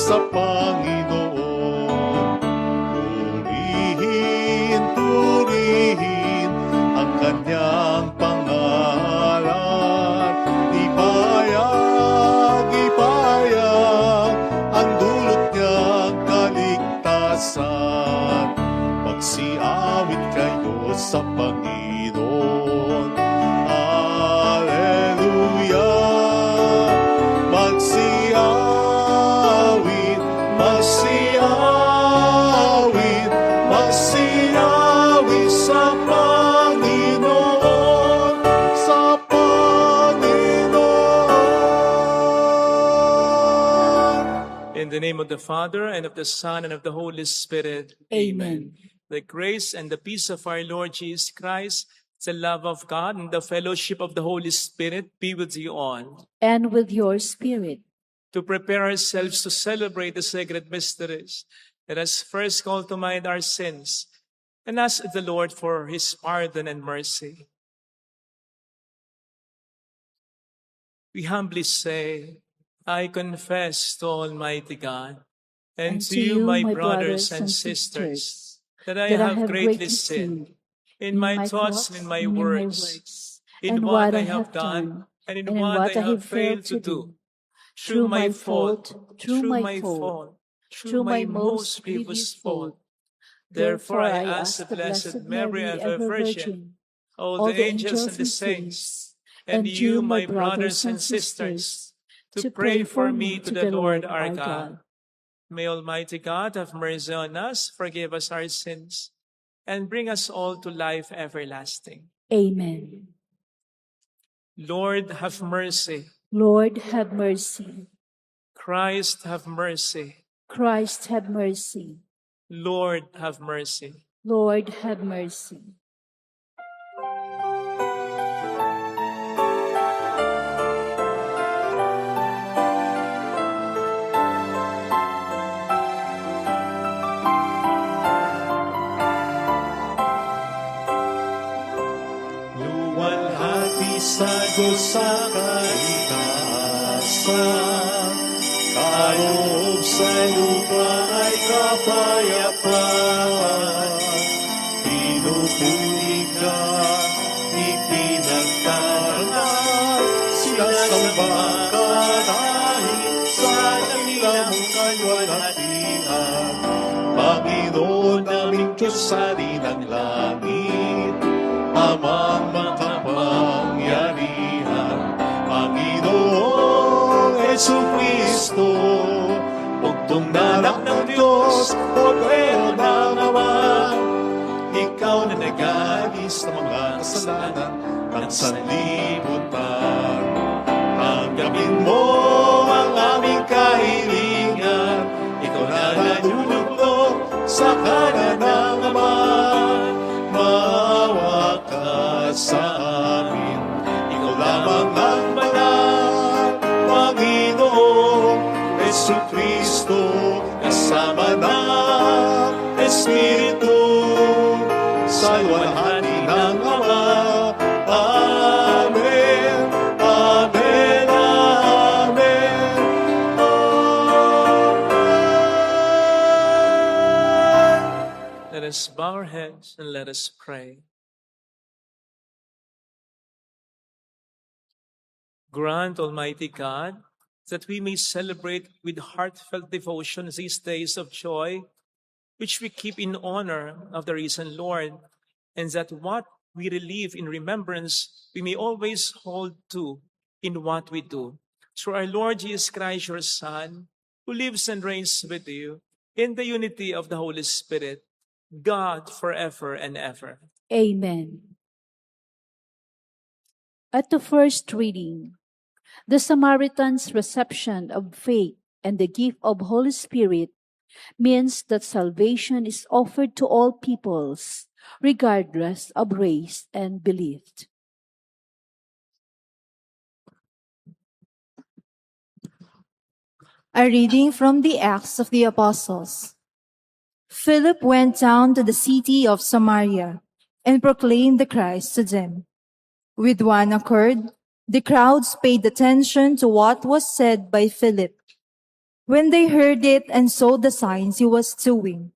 sa Panginoon. Purihin, purihin ang kanyang pangalan. Ipayag, ipayag ang dulot niyang kaligtasan. Magsiawit kayo sa Panginoon. Hallelujah! Magsiawit, magsiawit, magsiawit sa Panginoon, sa Panginoon. In the name of the Father, and of the Son, and of the Holy Spirit. Amen. The grace and the peace of our Lord Jesus Christ, the love of God, and the fellowship of the Holy Spirit be with you all. And with your spirit. To prepare ourselves to celebrate the sacred mysteries, let us first call to mind our sins and ask the Lord for His pardon and mercy. We humbly say, I confess to Almighty God and to you, my brothers and sisters, that I have greatly sinned in my thoughts and in my words, in what I have done and in what I have failed to do. Through my fault, through my most grievous fault. Therefore I ask the Blessed Mary, ever Virgin, all the angels and the saints, and you, my brothers and sisters, to pray for me to the Lord our God. May Almighty God have mercy on us, forgive us our sins, and bring us all to life everlasting. Amen. Lord, have mercy. Lord, have mercy. Christ, have mercy. Christ, have mercy. Lord, have mercy. Lord, have mercy. Sa Diyos sa kaligtasan, kaloob sa lupa ay kapayapaan. Pinupuri ka, ipinagtarangan, sinasamba ka dahil sa kanila mong kalwalhatian. Panginoon naming Diyos sa ng langit, amang makapangyarihan, Panginoong Jesucristo, bugtong na anak ng Diyos, Kordero ng Ama. Ikaw na nag-aalis ng mga kasalanan ng sanlibutan. Tanggapin mo ang aming kahilingan, ikaw na nalulugtong sa kanan ng Ama. Maawa ka sa amin, ikaw lamang ang banal, Panginoong Jesucristo, kasama ng Espiritu, sa luwalhati ng Ama. Amen, amen, amen, amen. Let us bow our heads and let us pray. Grant, Almighty God, that we may celebrate with heartfelt devotion these days of joy, which we keep in honor of the risen Lord, and that what we relieve in remembrance, we may always hold to in what we do. Through our Lord Jesus Christ, your Son, who lives and reigns with you, in the unity of the Holy Spirit, God forever and ever. Amen. At the first reading, the Samaritan's reception of faith and the gift of Holy Spirit means that salvation is offered to all peoples, regardless of race and belief. A reading from the Acts of the Apostles. Philip went down to the city of Samaria and proclaimed the Christ to them. With one accord, the crowds paid attention to what was said by Philip. when they heard it and saw the signs he was doing.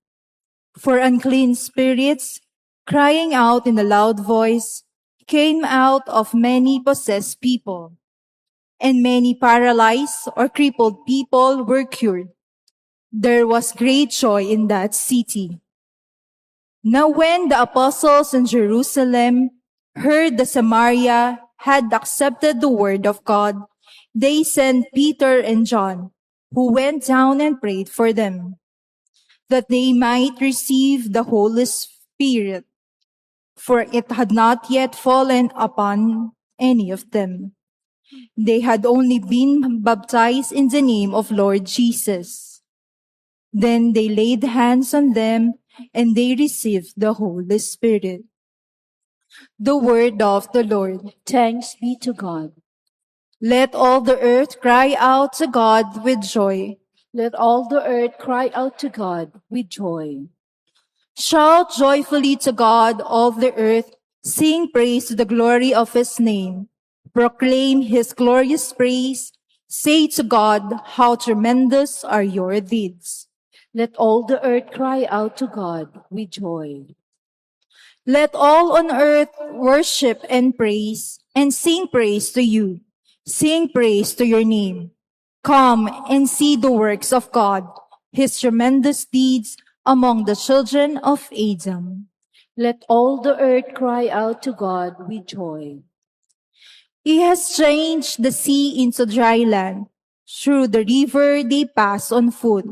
For unclean spirits, crying out in a loud voice, came out of many possessed people, and many paralyzed or crippled people were cured. There was great joy in that city. Now when the apostles in Jerusalem heard that Samaria had accepted the word of God, they sent Peter and John, who went down and prayed for them, that they might receive the Holy Spirit, for it had not yet fallen upon any of them. They had only been baptized in the name of Lord Jesus. Then they laid hands on them, and they received the Holy Spirit. The word of the Lord. Thanks be to God. Let all the earth cry out to God with joy. Let all the earth cry out to God with joy. Shout joyfully to God, all the earth. Sing praise to the glory of his name. Proclaim his glorious praise. Say to God, how tremendous are your deeds. Let all the earth cry out to God with joy. Let all on earth worship and praise, and sing praise to you. Sing praise to your name. Come and see the works of God, his tremendous deeds among the children of Adam. Let all the earth cry out to God with joy. He has changed the sea into dry land. Through the river they pass on foot.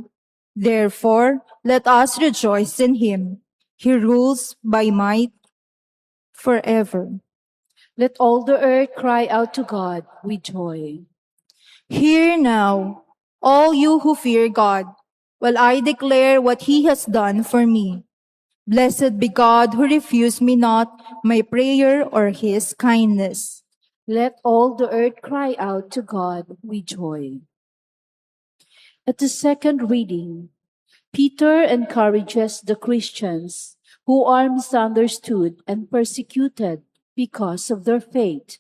Therefore, let us rejoice in him. He rules by might forever. Let all the earth cry out to God with joy. Hear now, all you who fear God, while I declare what he has done for me. Blessed be God who refused me not my prayer or his kindness. Let all the earth cry out to God with joy. At the second reading, Peter encourages the Christians who are misunderstood and persecuted because of their faith.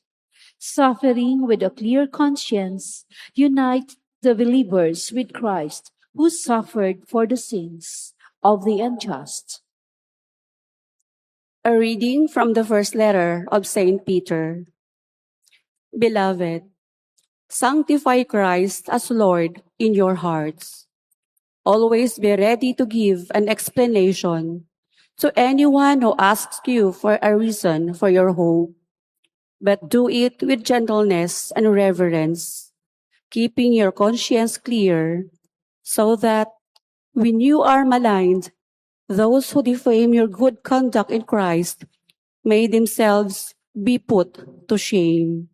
Suffering with a clear conscience, unite the believers with Christ who suffered for the sins of the unjust. A reading from the first letter of Saint Peter. Beloved, sanctify Christ as Lord in your hearts. Always be ready to give an explanation to anyone who asks you for a reason for your hope, but do it with gentleness and reverence, keeping your conscience clear, so that when you are maligned, those who defame your good conduct in Christ may themselves be put to shame.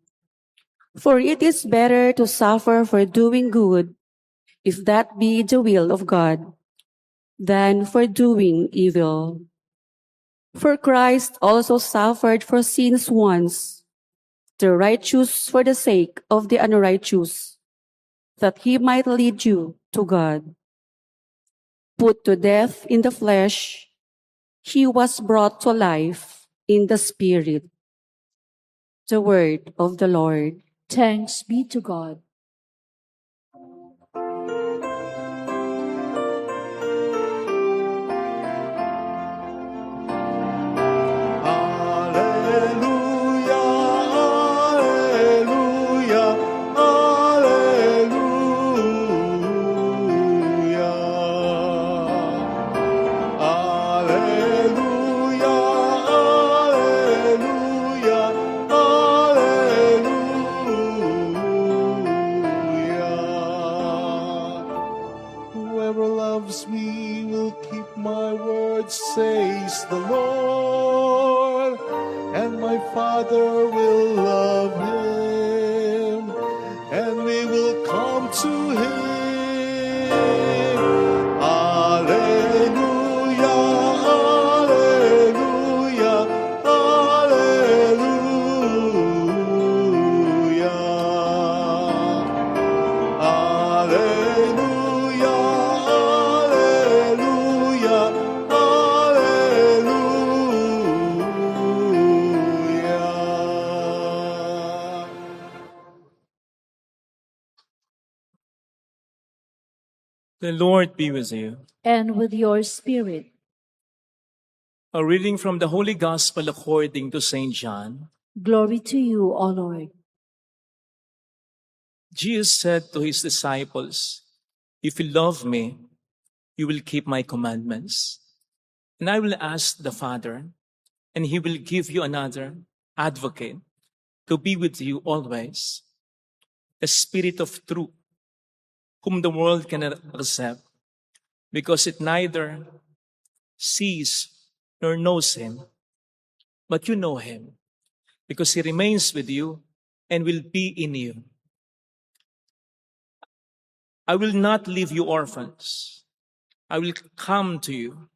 For it is better to suffer for doing good, if that be the will of God, than for doing evil. For Christ also suffered for sins once, the righteous for the sake of the unrighteous, that he might lead you to God. Put to death in the flesh, he was brought to life in the Spirit. The word of the Lord. Thanks be to God. Alleluia, alleluia, alleluia. Alleluia, alleluia, alleluia. Whoever loves me will keep my words, says the Lord, and my Father will love him, and we will come to him. Alleluia, alleluia, alleluia. Alleluia, alleluia, alleluia. The Lord be with you. and with your spirit. A reading from the Holy Gospel according to St. John. Glory to you, O Lord. Jesus said to his disciples, "If you love me, you will keep my commandments. And I will ask the Father, and he will give you another advocate to be with you always, the Spirit of truth, whom the world cannot accept, because it neither sees nor knows him. But you know him, because he remains with you and will be in you. I will not leave you orphans. I will come to you.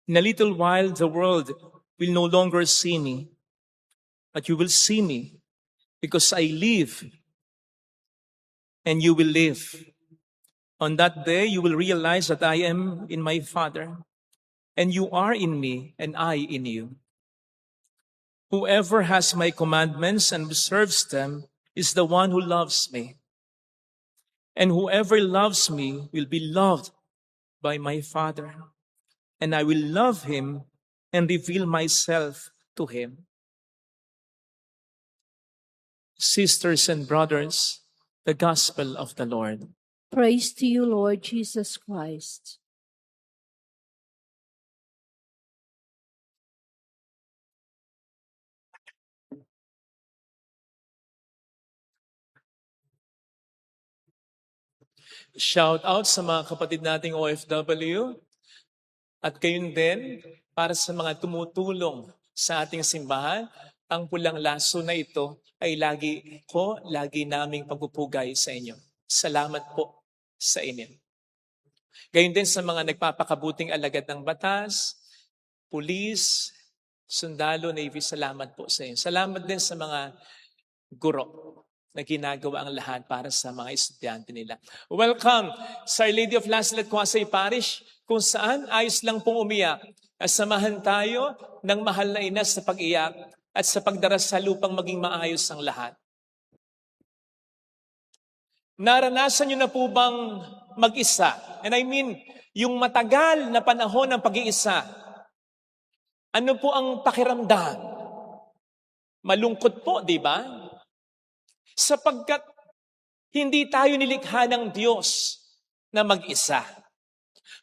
In a little while, the world will no longer see me, but you will see me, because I live, and you will live. On that day, you will realize that I am in my Father, and you are in me, and I in you. Whoever has my commandments and observes them is the one who loves me. And whoever loves me will be loved by my Father, and I will love him and reveal myself to him." Sisters and brothers, the Gospel of the Lord. Praise to you, Lord Jesus Christ. Shout out sa mga kapatid nating OFW at gayon din para sa mga tumutulong sa ating simbahan. Ang pulang laso na ito ay lagi naming pagpupugay sa inyo. Salamat po sa inyo. Gayon din sa mga nagpapakabuting alagad ng batas, pulis, sundalo, Navy, salamat po sa inyo. Salamat din sa mga guro na ginagawa ang lahat para sa mga estudyante nila. Welcome sa Our Lady of Last Let Kwasay Parish, kung saan ayos lang pong umiyak. Samahan tayo ng mahal na ina sa pag-iyak at sa pagdarasal upang maging maayos ang lahat. Naranasan niyo na po bang mag-isa? And I mean, yung matagal na panahon ng pag-iisa. Ano po ang pakiramdam? Malungkot po, di ba? Sapagkat hindi tayo nilikha ng Diyos na mag-isa.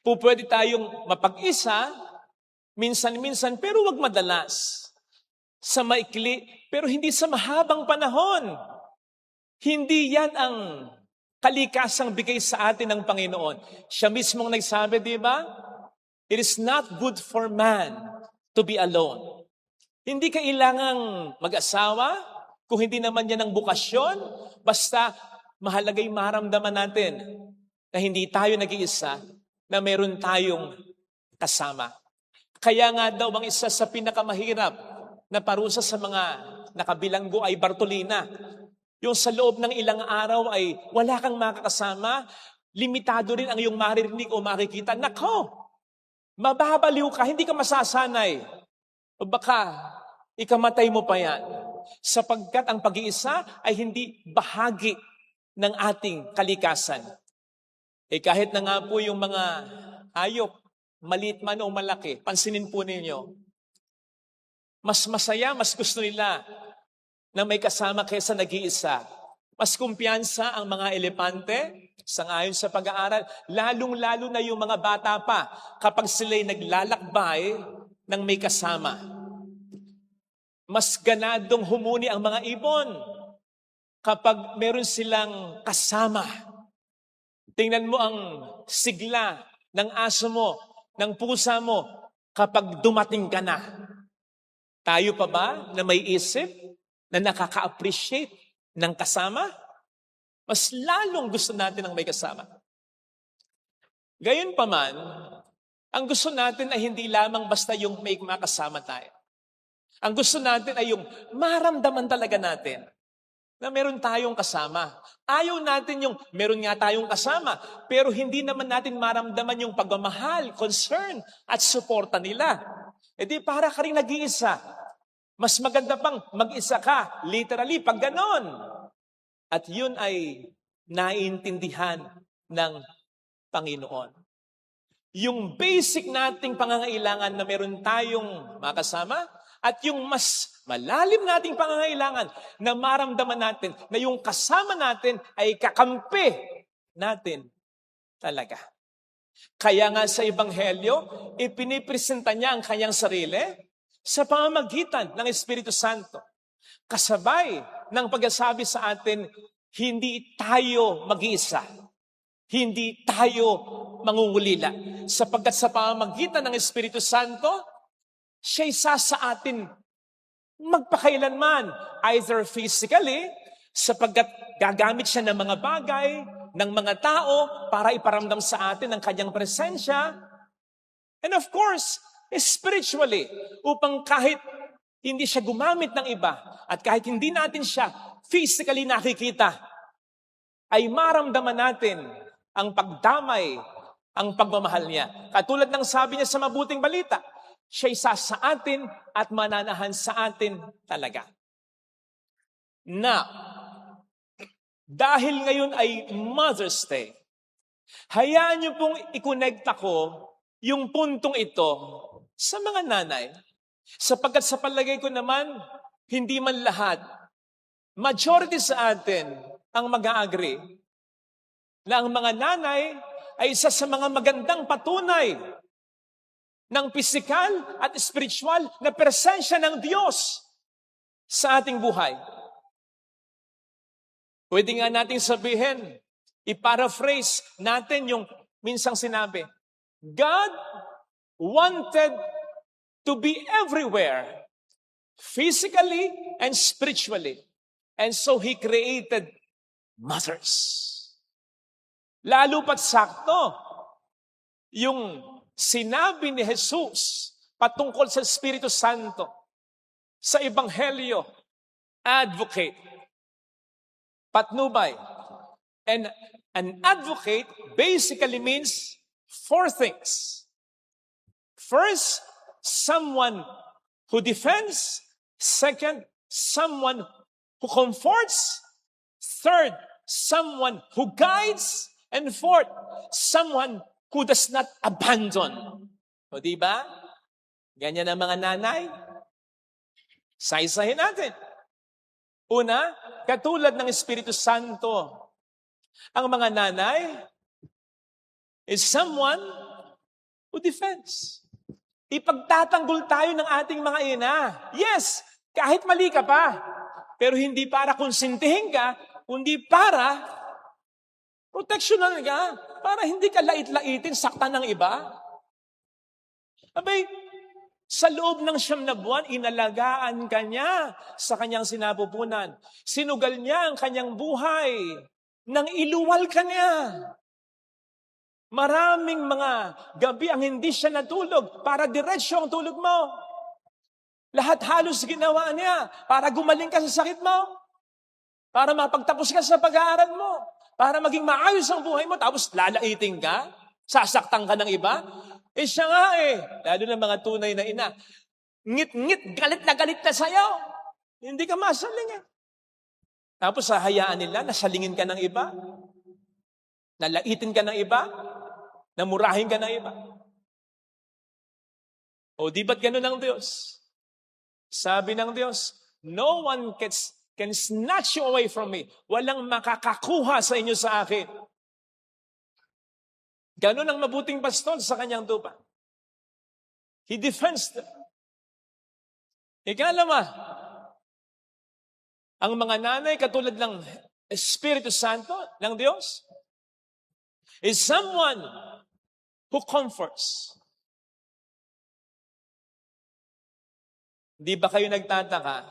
Pwede tayong mapag-isa, minsan-minsan, pero wag madalas. Sa maikli, pero hindi sa mahabang panahon. Hindi yan ang kalikasang bigay sa atin ng Panginoon. Siya mismong nagsabi, di ba? It is not good for man to be alone. Hindi kailangang mag-asawa, kung hindi naman yan ang bukasyon, basta mahalagay maramdaman natin na hindi tayo nag-iisa, na meron tayong kasama. Kaya nga daw ang isa sa pinakamahirap na parusa sa mga nakabilanggo ay Bartolina. Yung sa loob ng ilang araw ay wala kang makakasama, limitado rin ang iyong maririnig o makikita. Nako, mababaliw ka, hindi ka masasanay. O baka ikamatay mo pa yan. Sapagkat ang pag-iisa ay hindi bahagi ng ating kalikasan. Kahit na nga po yung mga hayop, maliit man o malaki, pansinin po ninyo, mas masaya, mas gusto nila na may kasama kaysa nag-iisa. Mas kumpiyansa ang mga elepante, sangayon sa pag-aaral, lalong-lalo na yung mga bata pa kapag sila'y naglalakbay ng may kasama. Mas ganadong humuni ang mga ibon kapag meron silang kasama. Tingnan mo ang sigla ng aso mo, ng pusa mo, kapag dumating ka na. Tayo pa ba na may isip, na nakaka-appreciate ng kasama? Mas lalong gusto natin ang may kasama. Gayon pa man, ang gusto natin ay hindi lamang basta yung may makasama tayo. Ang gusto natin ay yung maramdaman talaga natin na meron tayong kasama. Ayaw natin yung meron nga tayong kasama, pero hindi naman natin maramdaman yung pagmamahal, concern, at suporta nila. Di para ka rin nag-iisa. Mas maganda pang mag-isa ka, literally, pag ganon. At yun ay naiintindihan ng Panginoon. Yung basic nating pangangailangan na meron tayong makasama at yung mas malalim nating pangangailangan na maramdaman natin na yung kasama natin ay kakampi natin talaga. Kaya nga sa Ebanghelyo, ipinipresenta niya ang kanyang sarili sa pamamagitan ng Espiritu Santo. Kasabay ng pagsasabi sa atin, hindi tayo mag-iisa. Hindi tayo mangungulila. Sapagkat sa pamamagitan ng Espiritu Santo, siya isa sa atin magpakailanman, either physically, sapagkat gagamit siya ng mga bagay, ng mga tao, para iparamdam sa atin ang kanyang presensya. And of course, spiritually, upang kahit hindi siya gumamit ng iba, at kahit hindi natin siya physically nakikita, ay maramdaman natin ang pagdamay, ang pagmamahal niya. Katulad ng sabi niya sa mabuting balita, siya isa sa atin at mananahan sa atin talaga. Now, dahil ngayon ay Mother's Day, hayaan niyo pong i-connect ako yung puntong ito sa mga nanay. Sapagkat sa palagay ko naman, hindi man lahat, majority sa atin ang mag-a-agree na ang mga nanay ay isa sa mga magandang patunay ng pisikal at spiritual na presensya ng Diyos sa ating buhay. Pwede nga nating sabihin, i-paraphrase natin yung minsang sinabi, God wanted to be everywhere, physically and spiritually. And so He created mothers. Lalo pat sakto, yung sinabi ni Jesus patungkol sa Espiritu Santo sa Ebanghelyo, advocate, patnubay. And an advocate basically means 4 things. First, someone who defends. Second, someone who comforts. Third, someone who guides. And fourth, someone who does not abandon. O diba? Ganyan ang mga nanay. Saysahin natin. Una, katulad ng Espiritu Santo, ang mga nanay is someone who defends. Ipagtatanggol tayo ng ating mga ina. Yes, kahit mali ka pa. Pero hindi para konsintihin ka, kundi para proteksyonan ka. Para hindi ka lait-laitin, saktan ng iba. Abay, sa loob ng 9 na buwan, inalagaan ka niya sa kanyang sinapupunan. Sinugal niya ang kanyang buhay. Nang iluwal ka niya. Maraming mga gabi ang hindi siya natulog para diretsyo ang tulog mo. Lahat halos ginawa niya para gumaling ka sa sakit mo. Para mapagtapos ka sa pag-aaral mo. Para maging maayos ang buhay mo. Tapos lalaitin ka. Sasaktan ka ng iba. Eh siya nga lalo na mga tunay na ina. Ngit-ngit, galit na sa'yo. Hindi ka masaling Tapos hahayaan nila, nasalingin ka ng iba. Nalaitin ka ng iba. Namurahin ka ng iba. O di ba't ganun ang Diyos? Sabi ng Diyos, no one can snatch you away from me. Walang makakakuha sa inyo sa akin. Ganun ang mabuting pastol sa kanyang tupa. He defends them. Ikalawa, ang mga nanay katulad ng Espiritu Santo ng Diyos is someone who comforts. Di ba kayo nagtataka?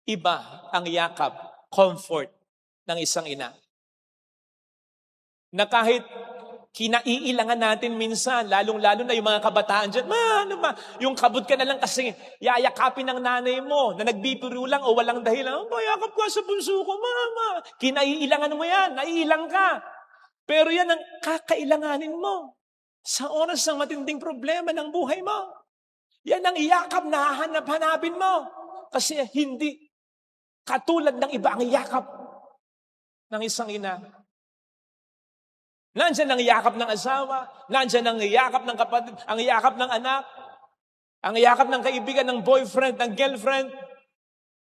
Iba ang yakap, comfort ng isang ina. Na kahit kinaiilangan natin minsan, lalong-lalo na yung mga kabataan dyan, yung kabut ka na lang kasi yayakapin ng nanay mo na nagbibiro lang o walang dahilan, yakap ka sa bunso ko, mama. Kinaiilangan mo yan, naiilang ka. Pero yan ang kakailanganin mo sa oras ng matinding problema ng buhay mo. Yan ang iyakap na hahanap-hanapin mo. Kasi hindi katulad ng iba ang iyakap ng isang ina. Nandyan ang yakap ng asawa, nandyan ang yakap ng kapatid, ang yakap ng anak, ang yakap ng kaibigan, ng boyfriend, ng girlfriend.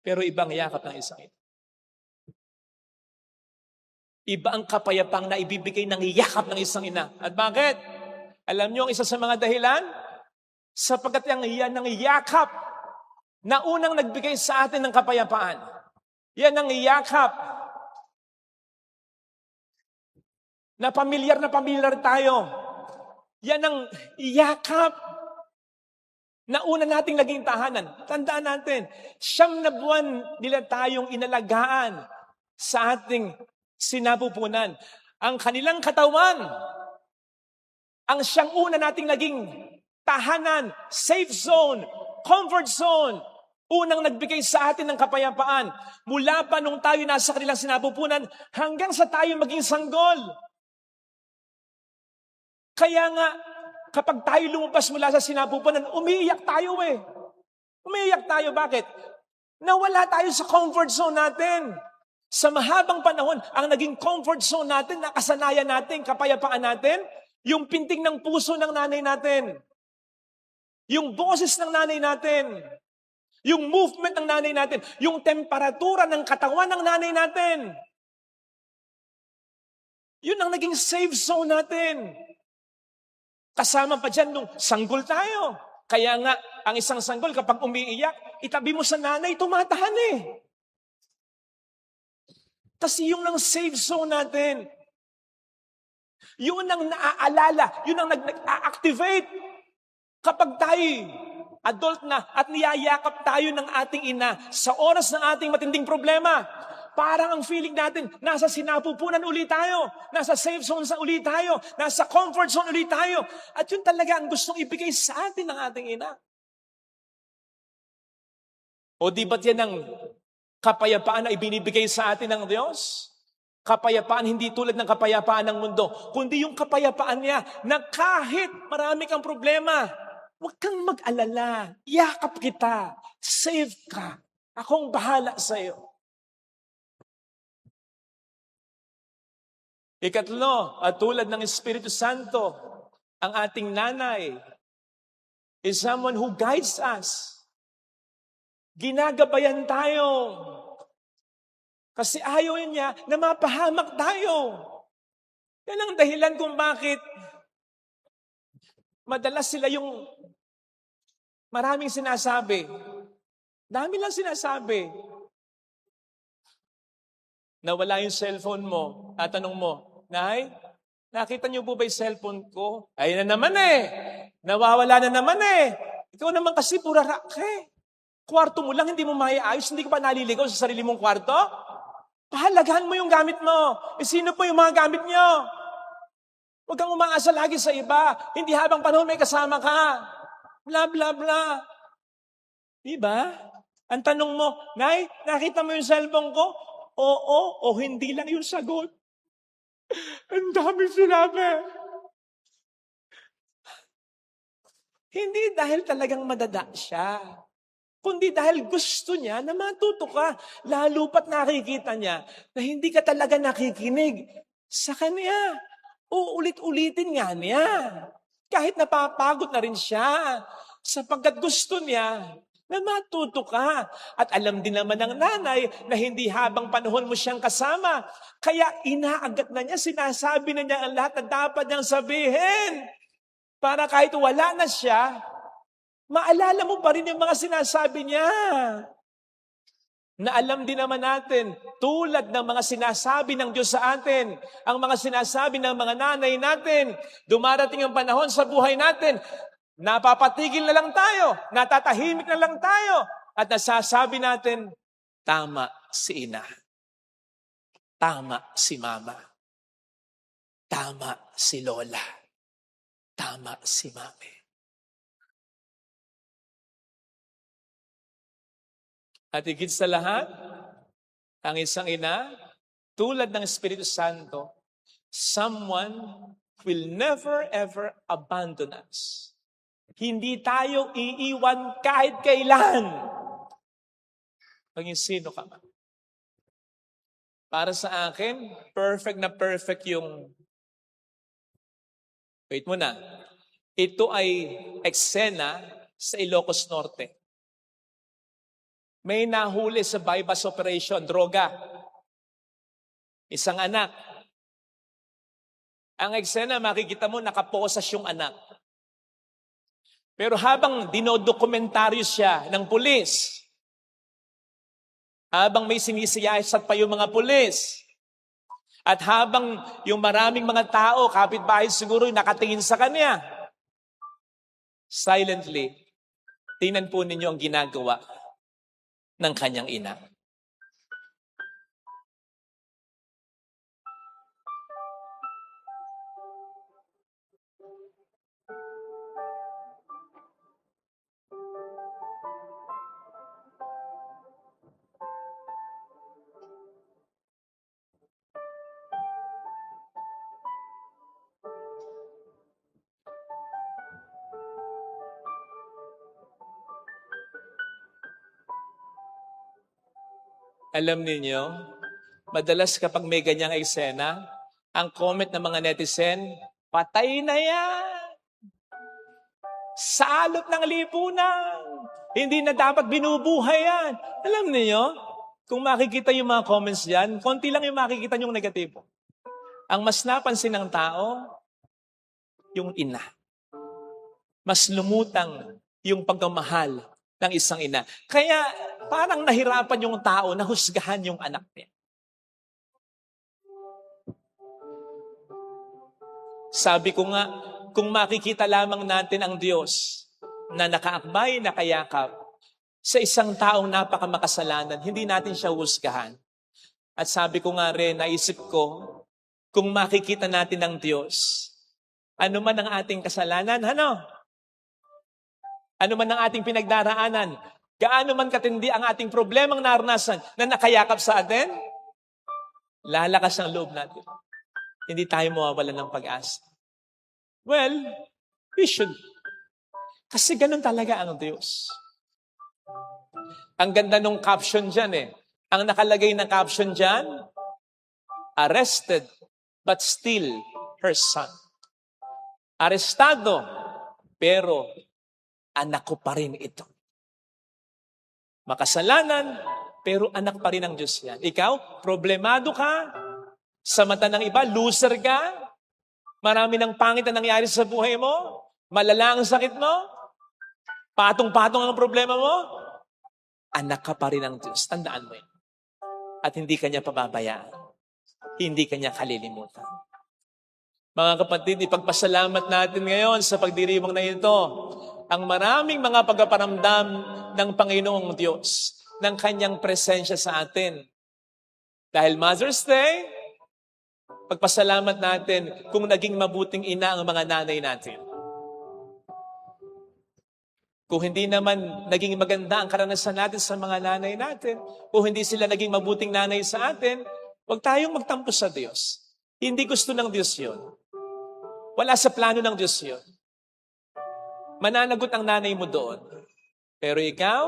Pero ibang yakap ng isang ina. Iba ang kapayapang na ibibigay ng yakap ng isang ina. At bakit? Alam niyo ang isa sa mga dahilan? Sapagkat yan ang yakap na unang nagbigay sa atin ng kapayapaan. Yan ang yakap na pamilyar tayo. Yan ang yakap na una nating naging tahanan. Tandaan natin, 9 na buwan nila tayong inalagaan sa ating sinapupunan. Ang kanilang katawan, ang siyang una nating naging tahanan, safe zone, comfort zone, unang nagbigay sa atin ng kapayapaan. Mula pa nung tayo nasa kanilang sinapupunan hanggang sa tayo maging sanggol. Kaya nga, kapag tayo lumabas mula sa sinapupunan, umiiyak tayo eh. Umiiyak tayo, bakit? Nawala tayo sa comfort zone natin. Sa mahabang panahon, ang naging comfort zone natin, nakasanayan natin, kapayapaan natin, yung pintig ng puso ng nanay natin. Yung boses ng nanay natin. Yung movement ng nanay natin. Yung temperatura ng katawan ng nanay natin. Yun ang naging safe zone natin. Kasama pa dyan nung sanggol tayo. Kaya nga, ang isang sanggol kapag umiiyak, itabi mo sa nanay, tumatahan eh. Kasi yung ng safe zone natin. Yun ang naaalala, yun ang nag-activate. Kapag tayo adult na at niyayakap tayo ng ating ina sa oras ng ating matinding problema, parang ang feeling natin, nasa sinapupunan ulit tayo, nasa safe zone sa ulit tayo, nasa comfort zone ulit tayo. At yun talaga ang gustong ibigay sa atin ng ating ina. O di ba't yan ang kapayapaan na ibinibigay sa atin ng Diyos? Kapayapaan hindi tulad ng kapayapaan ng mundo, kundi yung kapayapaan niya na kahit marami kang problema, huwag kang mag-alala, yakap kita, save ka, akong bahala sa iyo. Ikatlo, at tulad ng Espiritu Santo, ang ating nanay is someone who guides us. Ginagabayan tayo. Kasi ayaw niya na mapahamak tayo. Yan ang dahilan kung bakit madalas sila yung maraming sinasabi. Dami lang sinasabi. Nawala yung cellphone mo. At tanong mo, Nay, nakita niyo po ba yung cellphone ko? Ayun na naman eh. Nawawala na naman eh. Ikaw naman kasi pura rakhe. Kwarto mo lang, hindi mo maiayos, hindi ka pa naliligaw sa sarili mong kwarto? Pahalagahan mo yung gamit mo. Sino po yung mga gamit niyo? Huwag kang umaasa lagi sa iba. Hindi habang panahon may kasama ka. Bla, bla, bla. Diba? Ang tanong mo, Nay, nakita mo yung cellphone ko? Oo, o hindi lang yung sagot. Ang dami sinabi. Hindi dahil talagang madada siya, kundi dahil gusto niya na matuto ka. Lalo pat nakikita niya na hindi ka talaga nakikinig sa kanya. Uulit-ulitin nga niya. Kahit napapagod na rin siya. Sapagkat gusto niya na matuto ka. At alam din naman ng nanay na hindi habang panahon mo siyang kasama. Kaya inaagat na niya, sinasabi na niya ang lahat na dapat niyang sabihin. Para kahit wala na siya, maalala mo pa rin yung mga sinasabi niya. Na alam din naman natin, tulad ng mga sinasabi ng Diyos sa atin, ang mga sinasabi ng mga nanay natin, dumarating ang panahon sa buhay natin, napapatigil na lang tayo, natatahimik na lang tayo, at nasasabi natin, tama si ina, tama si mama, tama si lola, tama si mami. At higit sa lahat, ang isang ina, tulad ng Espiritu Santo, someone will never ever abandon us. Hindi tayo iiwan kahit kailan. Maging sino ka man. Para sa akin, perfect na perfect yung Wait muna. Ito ay eksena sa Ilocos Norte. May nahuli sa bypass operation, droga. Isang anak. Ang eksena, makikita mo, nakaposas yung anak. Pero habang dinodokumentaryo siya ng pulis, habang may sinisiyasat pa yung mga pulis, at habang yung maraming mga tao, kapitbahay siguro, nakatingin sa kanya, silently, tingnan po ninyo ang ginagawa ng kanyang ina. Alam ninyo, madalas kapag may ganyang eksena, ang comment ng mga netizen, patay na yan! Salot ng lipunan! Hindi na dapat binubuhay yan! Alam niyo, kung makikita yung mga comments dyan, konti lang yung makikita yung negatibo. Ang mas napansin ng tao, yung ina. Mas lumutang yung pagmamahal ng isang ina. Kaya parang nahirapan yung tao na husgahan yung anak niya. Sabi ko nga, kung makikita lamang natin ang Diyos na nakaakbay, nakayakap sa isang taong napakamakasalanan, hindi natin siya husgahan. At sabi ko nga rin, naisip ko, kung makikita natin ang Diyos, ano man ang ating kasalanan, ano man ang ating pinagdaraanan, gaano man katindi ang ating problemang naranasan na nakayakap sa atin, lalakas ang loob natin. Hindi tayo mawawalan ng pag-asa. Well, we should. Kasi ganun talaga ang Diyos. Ang ganda nung caption dyan Ang nakalagay na caption dyan, arrested but still her son. Arestado, pero anak ko pa rin ito. Makasalanan, pero anak pa rin ng Diyos yan. Ikaw, problemado ka, sa mata ng iba, loser ka, marami ng pangit na nangyari sa buhay mo, malala ang sakit mo, patong-patong ang problema mo, anak ka pa rin ng Diyos. Tandaan mo yan. At hindi kanya pababayaan. Hindi kanya kalilimutan. Mga kapatid, ipagpasalamat natin ngayon sa pagdiriwang na ito ang maraming mga pagpaparamdam ng Panginoong Diyos, ng kanyang presensya sa atin. Dahil Mother's Day, pagpasalamat natin kung naging mabuting ina ang mga nanay natin. Kung hindi naman naging maganda ang karanasan natin sa mga nanay natin, kung hindi sila naging mabuting nanay sa atin, huwag tayong magtampo sa Diyos. Hindi gusto ng Diyos yun. Wala sa plano ng Diyos yun. Mananagot ang nanay mo doon. Pero ikaw,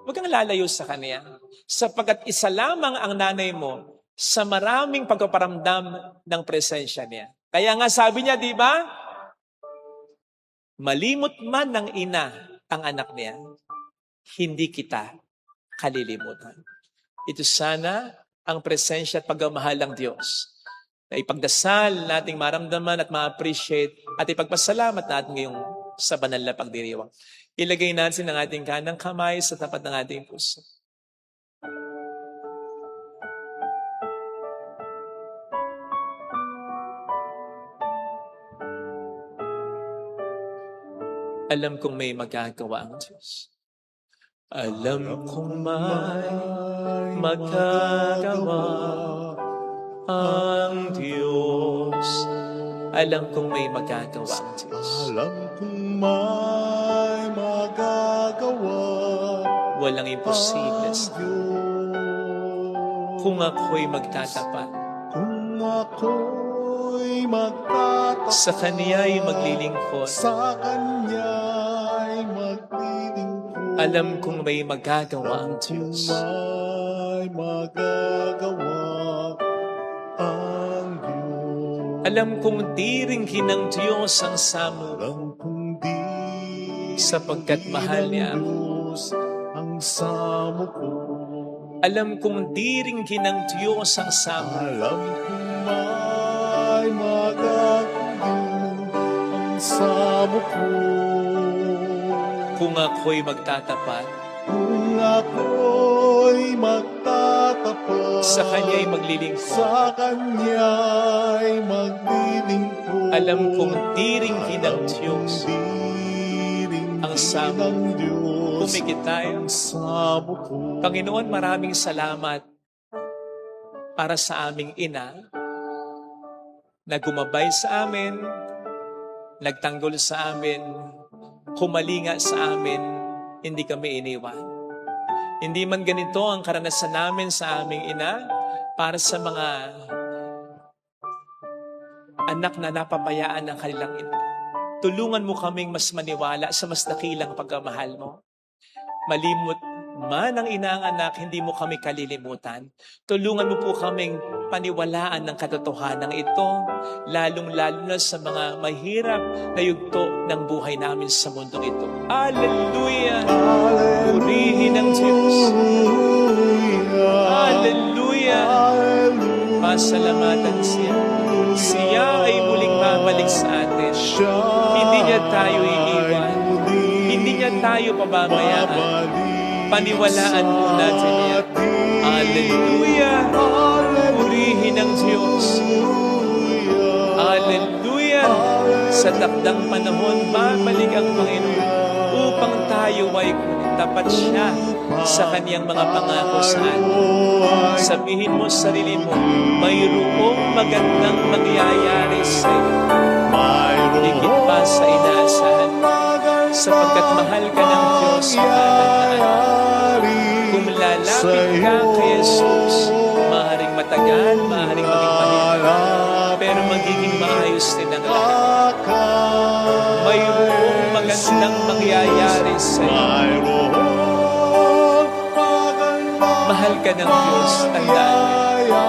huwag kang lalayo sa kanya. Sapagkat isa lamang ang nanay mo sa maraming pagpaparamdam ng presensya niya. Kaya nga sabi niya, di ba? Malimot man ng ina ang anak niya, hindi kita kalilimutan. Ito sana ang presensya at pagmamahal ng Diyos na ipagdasal nating maramdaman at ma-appreciate at ipagpasalamat natin ngayong sa banal na pagdiriwang. Ilagay natin ang ating kanang kamay sa tapat ng ating puso. Alam kong may magagawa ang Diyos. Alam kong may magagawa ang Diyos. Alam kong may magagawa ang Diyos. Alam kong may magagawa. Walang imposible sa Diyos. kung ako'y magtatapat. Kung ako'y magtatapat. Sa Kaniya'y maglilingkod. Sa Kanya'y maglilingkod. Alam kong may magagawa ang Diyos. May magagawa ang Diyos. Alam kong diringhin ng Diyos ang samo, Alam kong di sapagkat mahal niya ako. Diyos ang samo ko. Alam kong diringhin ng Diyos ang samo, Alam kong may magagawin ang samo ko. kung ako'y magtatapat, Kung ako'y magtatapat sa Kanya'y maglilingkod. sa Kanya'y maglilingkod. Alam kong diringhin ng Diyos ang samo. ng Diyos Pumikit tayo. ang samo ko. Panginoon, maraming salamat para sa aming ina na gumabay sa amin, nagtanggol sa amin, humalinga sa amin, hindi kami iniwan. Hindi man ganito ang karanasan namin sa aming ina para sa mga anak na napabayaan ng kanilang ina. Tulungan mo kaming mas maniwala sa mas dakilang pagmamahal mo. Malimot man ang ina ang anak, hindi mo kami kalilimutan. Tulungan mo po kaming paniwalaan ng katotohanan ito, lalong-lalo na sa mga mahirap na yugto ng buhay namin sa mundong ito. Hallelujah! Purihin ang Diyos. Hallelujah! Pasalamatan siya. Siya ay muling babalik sa atin. Hindi niya tayo iiwan. Hindi niya tayo pababayaan. Paniwalaan po natin yan. Hallelujah! Purihin ang Diyos. Hallelujah! Sa takdang panahon, babalik ang Panginoon upang tayo ay tapat siya sa Kanyang mga pangako sa atin. Sabihin mo sa sarili mo, mayroong magandang mangyayari sa iyo. Higit pa sa inaasahan mo, sapagkat mahal ka ng Diyos kung lalapit ka kay Jesus, maaaring matagal, maaaring maging mahirap, pero magiging maayos din ang lahat. Mayroong magandang mangyayari sa iyo. Mahal ka ng Diyos, tandaan mo.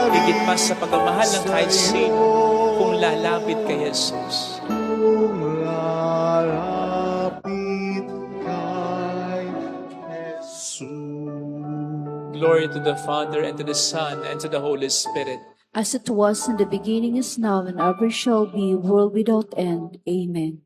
Higit pa sa pagmamahal ng kahit sino, kung lalapit kay Jesus. Kung lalapit kay Jesus. Glory to the Father, and to the Son, and to the Holy Spirit. As it was in the beginning, is now, and ever shall be, world without end. Amen.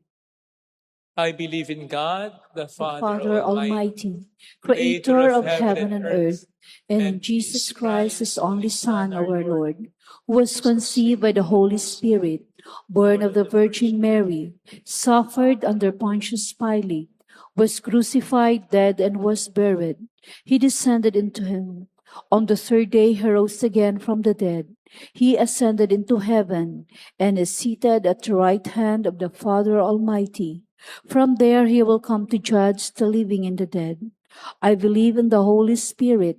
I believe in God, the Father, Father Almighty, Creator of heaven and earth, and in Jesus Christ, His only Son, our Lord, who was conceived by the Holy Spirit, born of the Virgin Mary, suffered under Pontius Pilate, was crucified, dead, and was buried. He descended into him. On the third day he rose again from the dead. He ascended into heaven, and is seated at the right hand of the Father Almighty. From there he will come to judge the living and the dead. I believe in the Holy Spirit,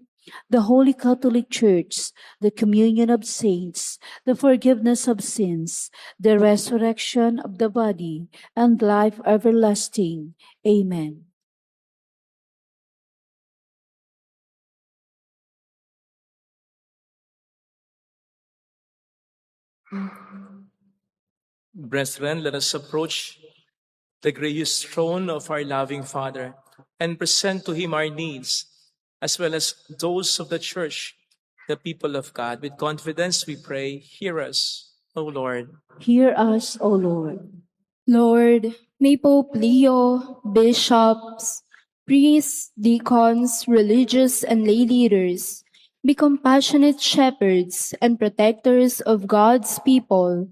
the Holy Catholic Church, the communion of saints, the forgiveness of sins, the resurrection of the body, and life everlasting. Amen. Brethren, let us approach the gracious throne of our loving Father and present to Him our needs, as well as those of the Church, the people of God. With confidence we pray, hear us, O Lord. Hear us, O Lord. Lord, may Pope Leo, bishops, priests, deacons, religious and lay leaders be compassionate shepherds and protectors of God's people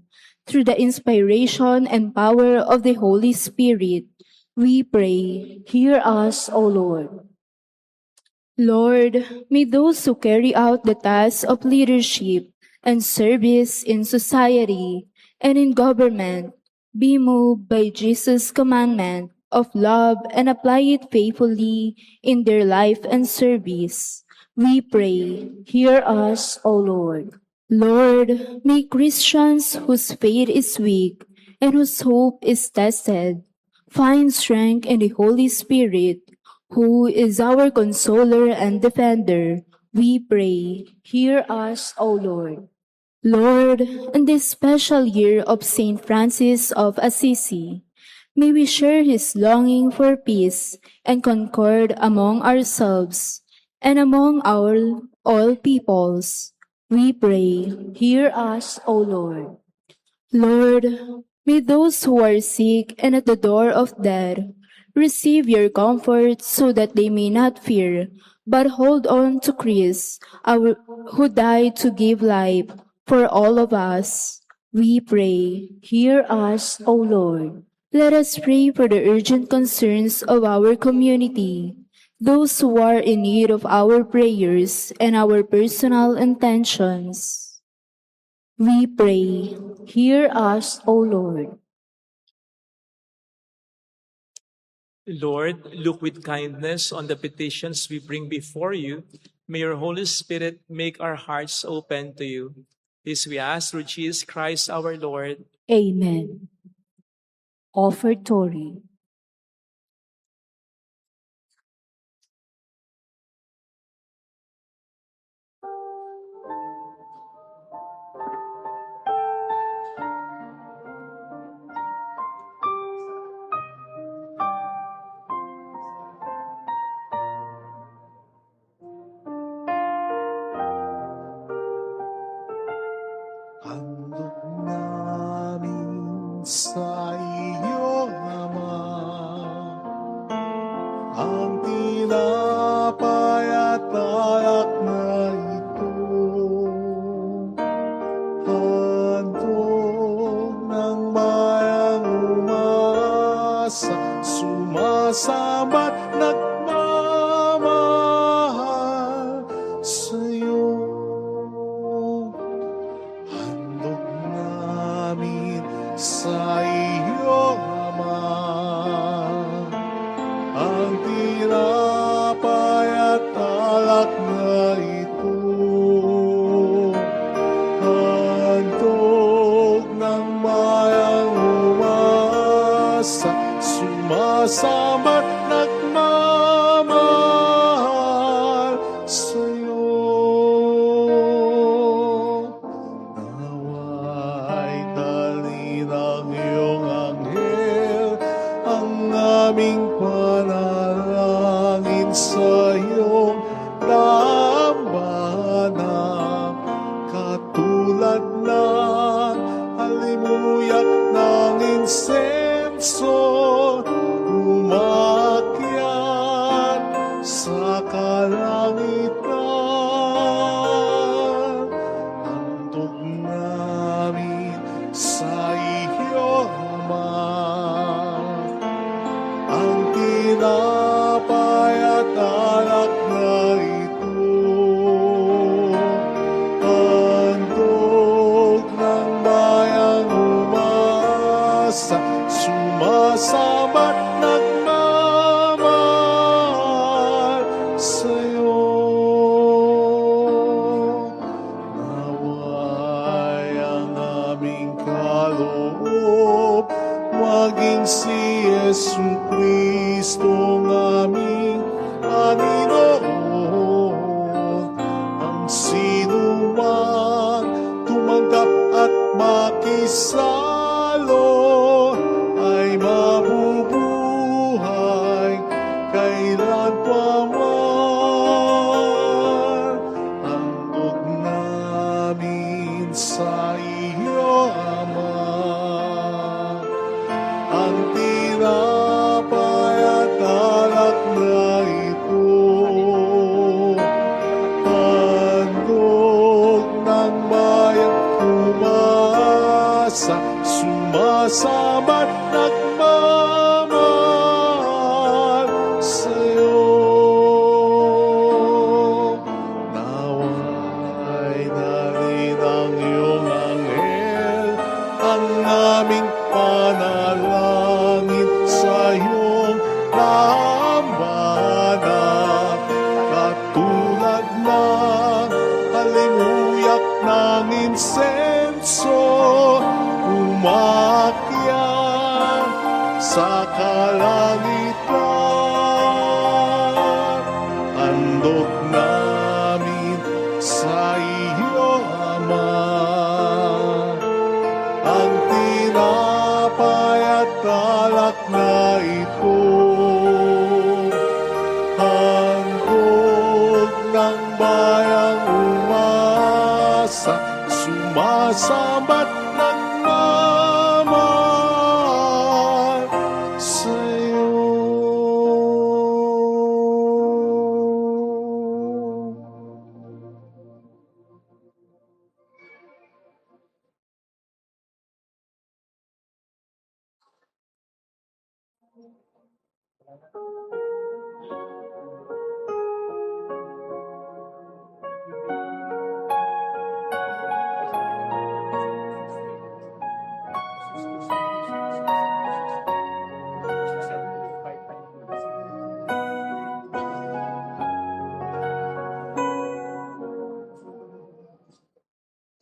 through the inspiration and power of the Holy Spirit. We pray. Hear us, O Lord. Lord, may those who carry out the task of leadership and service in society and in government be moved by Jesus' commandment of love and apply it faithfully in their life and service. We pray. Hear us, O Lord. Lord, may Christians whose faith is weak and whose hope is tested find strength in the Holy Spirit, who is our consoler and defender. We pray. Hear us, O Lord. Lord, in this special year of Saint Francis of Assisi, may we share his longing for peace and concord among ourselves and among all peoples. We pray. Hear us, O Lord. Lord, may those who are sick and at the door of death receive your comfort so that they may not fear, but hold on to Christ, who died to give life for all of us. We pray. Hear us, O Lord. Let us pray for the urgent concerns of our community, those who are in need of our prayers and our personal intentions. We pray. Hear us, O Lord. Lord, look with kindness on the petitions we bring before you. May your Holy Spirit make our hearts open to you. This we ask through Jesus Christ our Lord. Amen. Offertory. Handog namin sa iyo, Ama, ang tinapay at alak na ito. Handog ng bayang umasa, sumasabat nagmamahal sa iyo. Handog namin sa iyo, Ama, ang tinapay at alak na ito. Handog ng bayang umasa, sumasamat nagmamahal sa iyo. Nawa'y dali ng iyong anghel ang aming panalangin sa iyong dambana, katulad ng halimuyak ng insenso, umakyat sa kalangitan. Handog namin sa iyo, Ama, ang tinapay at alak na ito. Handog ng bayang umasa, sumasabat nagmamahal sa iyo. Nawa'y ang aming kaloob maging si Jesucristong aming Panginoon. Ang sinumang tumanggap at makisalo ay mabubuhay kailan pa man. Handog namin sa iyo, Ama, ang tinapay at alak na ito. Handog ng bayang umasa, sumasabat nagmamahal sa iyo. Nawa'y dali ng iyong anghel ang aming panalangin sa iyong dambana, katulad ng halimuyak ng insenso, umakyat sa kalangitan. Handog namin sa iyo, Ama, sapat na ito. Handog ng bayang umasa, sumasabat nagmamahal sa'yo.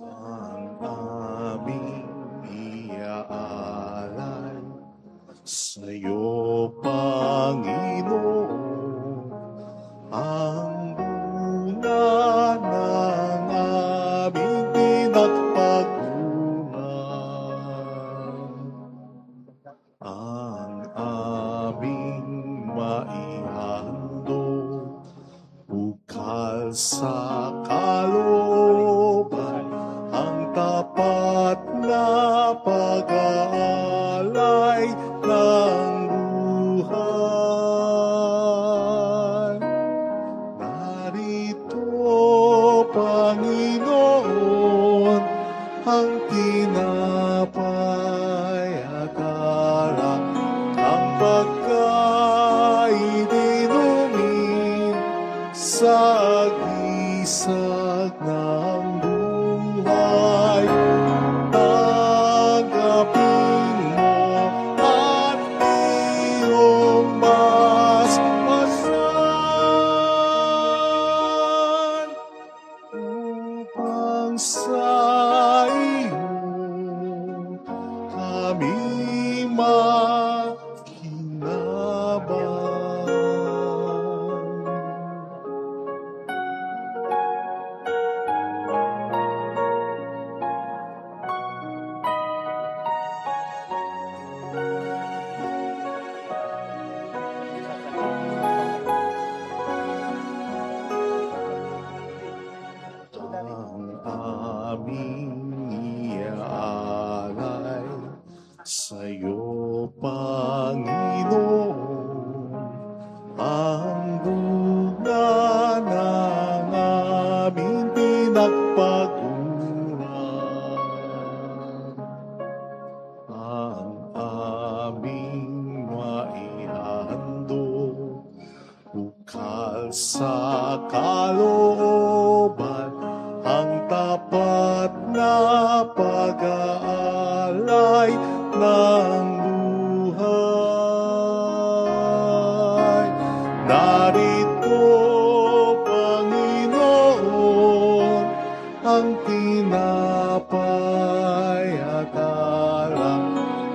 Ang aming iaalay sa'yo, Panginoon, ang bunga ng aming pinagpaguran, ang aming maihandog, bukal sa kalooban, ang tapat na pag-aalay ng buhay. Narito, Panginoon, ang tinapay at alak, ang pagkain inumin sa gisag ng buhay. Tanggapin mo at iyong basbasan upang sa iyo kami makinabang. Ang aming iaalay sa'yo, Panginoon, ang bunga ng aming pinagpaguran, ang aming maihandog, bukal sa kalooban, ang tapat na pag-aalay ng buhay. Narito, Panginoon, ang tinapay at alak,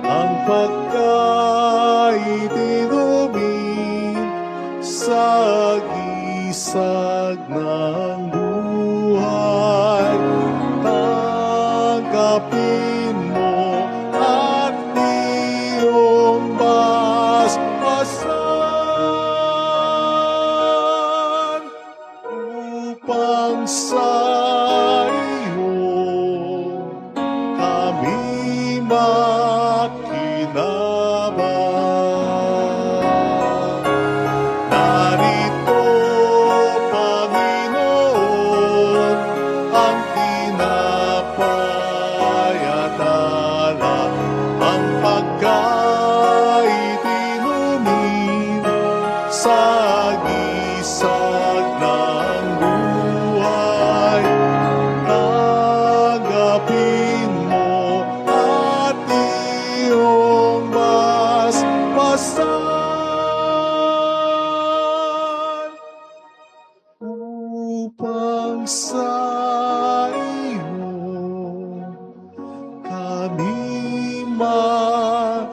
ang pagkain inumin sa gisag ng buhay. Tanggapin mo at iyong basbasan upang sa iyo kami makinabang. Narito, Panginoon, ang tinapay at alak, ang pagkain inumin sa gisag ng buhay. Tanggapin mo at iyong basbasan upang sa iyo kami makinabang.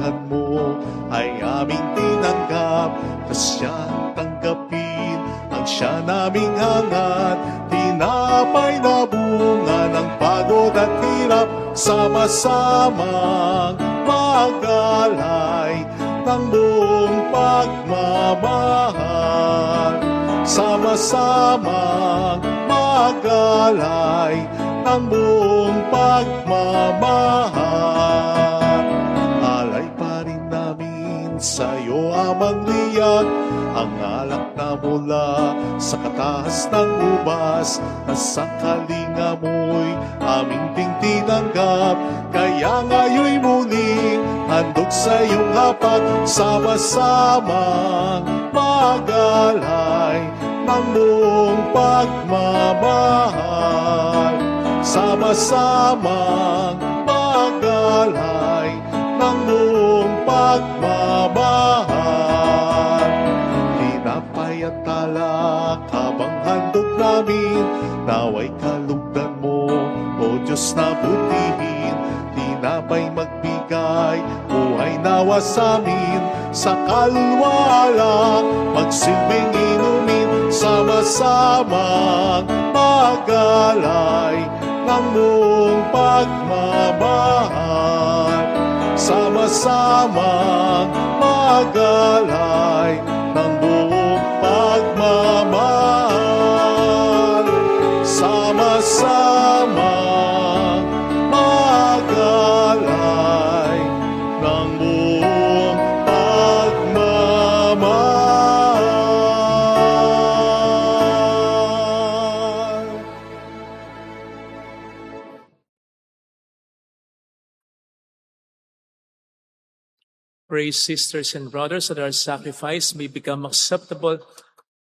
kapangyarihan mo ay aming tinanggap. Kasyang tanggapin ang siya naming hangat. Tinapay na bunga ng pagod at hirap, sama-samang magalay ng buong pagmamahal. Sama-samang magalay ng buong pagmamahal. Alay pa rin namin sa'yo, Amang Liat, ang alak na mula sa kataas ng ubas, na sa kalinga mo'y aming ding tinanggap. Kaya ngayon'y muling handog sa iyong hapat, sama-samang magalay ng buong pagmamahal. Sama-samang magalay ng buong pagmamahal. Tinapay at talak habang handog namin, naway kalugdan mo, O Diyos na butihin. Tinapay magbigay, buhay nawa sa amin, sa kalwala magsilbing inumin. Sama-samang magalay ng buong pagmamahal. Sama-samang magalay ng buong pagmamahal. Sama-samang magalay ng buong pagmamahal. Pray, sisters and brothers, that our sacrifice may become acceptable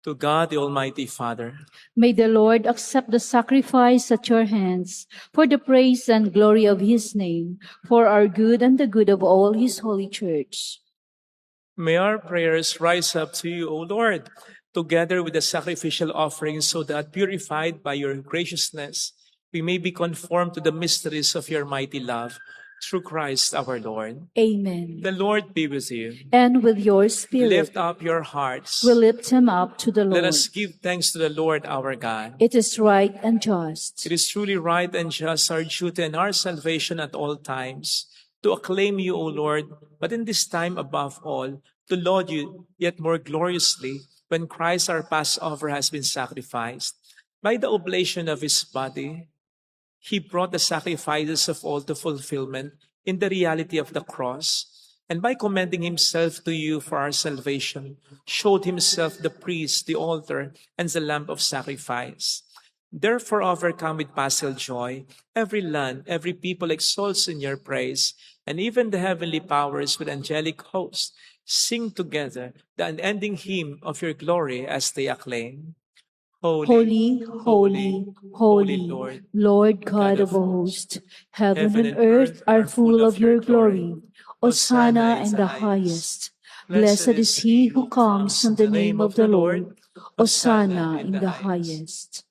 to God, the Almighty Father. May the Lord accept the sacrifice at your hands for the praise and glory of his name, for our good and the good of all his holy church. May our prayers rise up to you, O Lord, together with the sacrificial offerings, so that, purified by your graciousness, we may be conformed to the mysteries of your mighty love, through Christ our Lord. Amen. The Lord be with you. And with your spirit, Lift up your hearts. we lift him up to the Lord. Let us give thanks to the Lord our God. It is right and just. It is truly right and just, our duty and our salvation at all times, to acclaim you, O Lord, but in this time above all, to laud you yet more gloriously when Christ our Passover has been sacrificed. By the oblation of his body, he brought the sacrifices of all to fulfillment in the reality of the cross, and by commending himself to you for our salvation, showed himself the priest, the altar, and the lamp of sacrifice. Therefore, overcome with paschal joy, every land, every people exalts in your praise, and even the heavenly powers with angelic hosts sing together the unending hymn of your glory as they acclaim. Holy, holy, holy, Lord God of hosts, heaven and earth are full of your glory. Hosanna in the highest. Blessed is he who comes in the name of the Lord. Hosanna in the highest.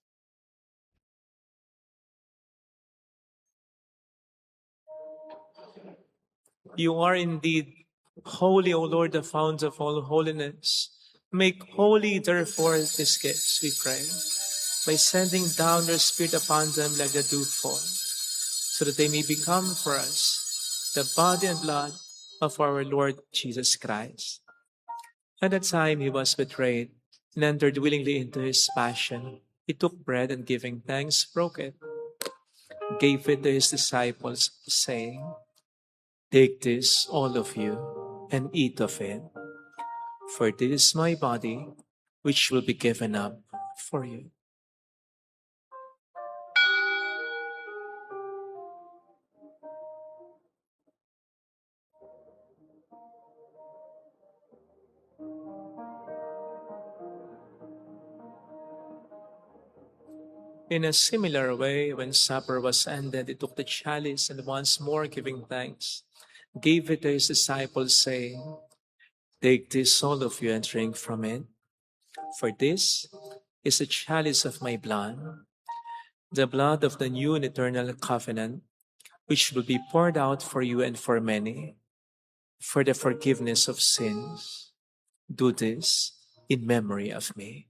You are indeed holy, O Lord, the fount of all holiness. Make holy, therefore, these gifts, we pray, by sending down your Spirit upon them like the dewfall, so that they may become for us the body and blood of our Lord Jesus Christ. At the time he was betrayed and entered willingly into his passion, he took bread and giving thanks, broke it, gave it to his disciples, saying, "Take this, all of you, and eat of it. For this is my body, which will be given up for you." In a similar way, when supper was ended, he took the chalice and once more giving thanks, gave it to his disciples, saying, "Take this, all of you, and drink from it. For this is the chalice of my blood, the blood of the new and eternal covenant, which will be poured out for you and for many for the forgiveness of sins. Do this in memory of me.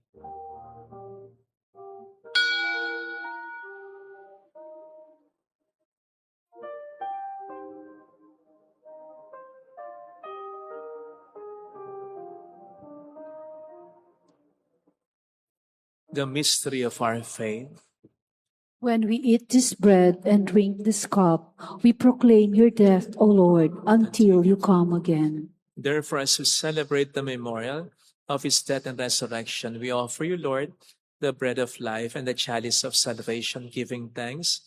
The mystery of our faith. When we eat this bread and drink this cup, we proclaim your death, O Lord, until you come again. Therefore, as we celebrate the memorial of his death and resurrection, we offer you, Lord, the bread of life and the chalice of salvation, giving thanks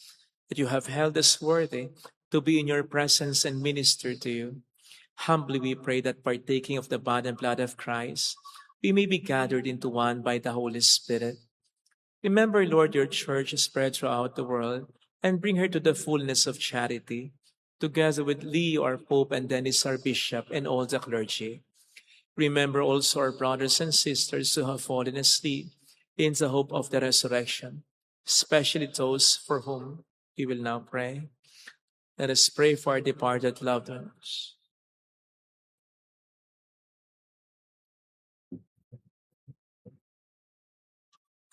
that you have held us worthy to be in your presence and minister to you. Humbly we pray that partaking of the body and blood of Christ, we may be gathered into one by the Holy Spirit. Remember, Lord, your church spread throughout the world and bring her to the fullness of charity, together with Leo, our Pope, and Dennis, our Bishop, and all the clergy. Remember also our brothers and sisters who have fallen asleep in the hope of the resurrection, especially those for whom we will now pray. Let us pray for our departed loved ones.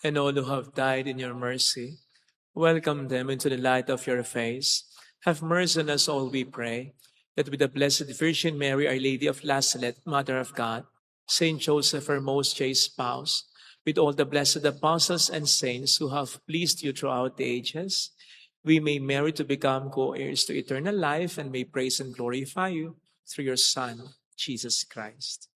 And all who have died in your mercy, welcome them into the light of your face. Have mercy on us all, we pray, that with the Blessed Virgin Mary, Our Lady of Lazaret, Mother of God, Saint Joseph, her most chaste spouse, with all the blessed apostles and saints who have pleased you throughout the ages, we may merit to become co-heirs to eternal life and may praise and glorify you through your Son, Jesus Christ.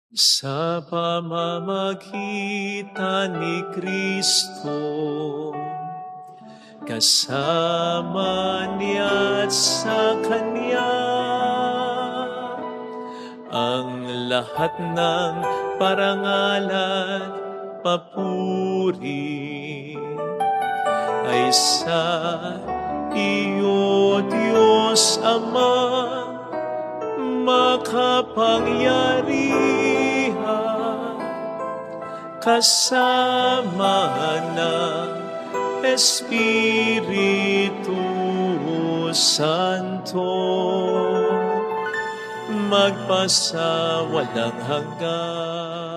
Sa pamamagitan ni Kristo, kasama niya at sa Kanya, ang lahat ng parangal at papuri ay sa iyo, Diyos Ama, makapangyarihan, kasama ng Espiritu Santo, magpasa walang hanggan.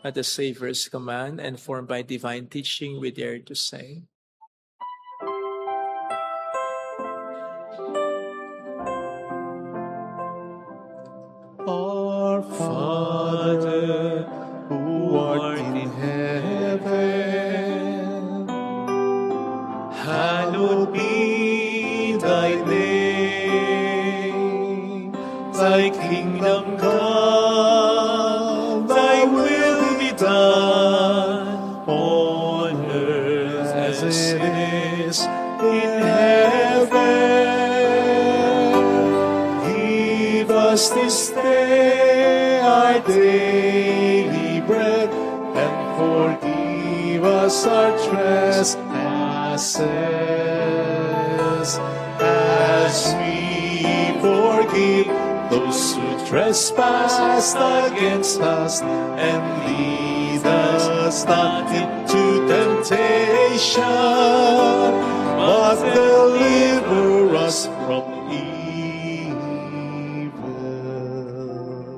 At the Savior's command and formed by divine teaching, we dare to say, Our Father, who art in heaven, hallowed be thy name. Thy kingdom come, thy will be done on earth as it is in heaven. Give us this day our daily bread, and forgive us our trespasses, as we forgive those who trespass against us, and lead us not into temptation, but deliver us from evil.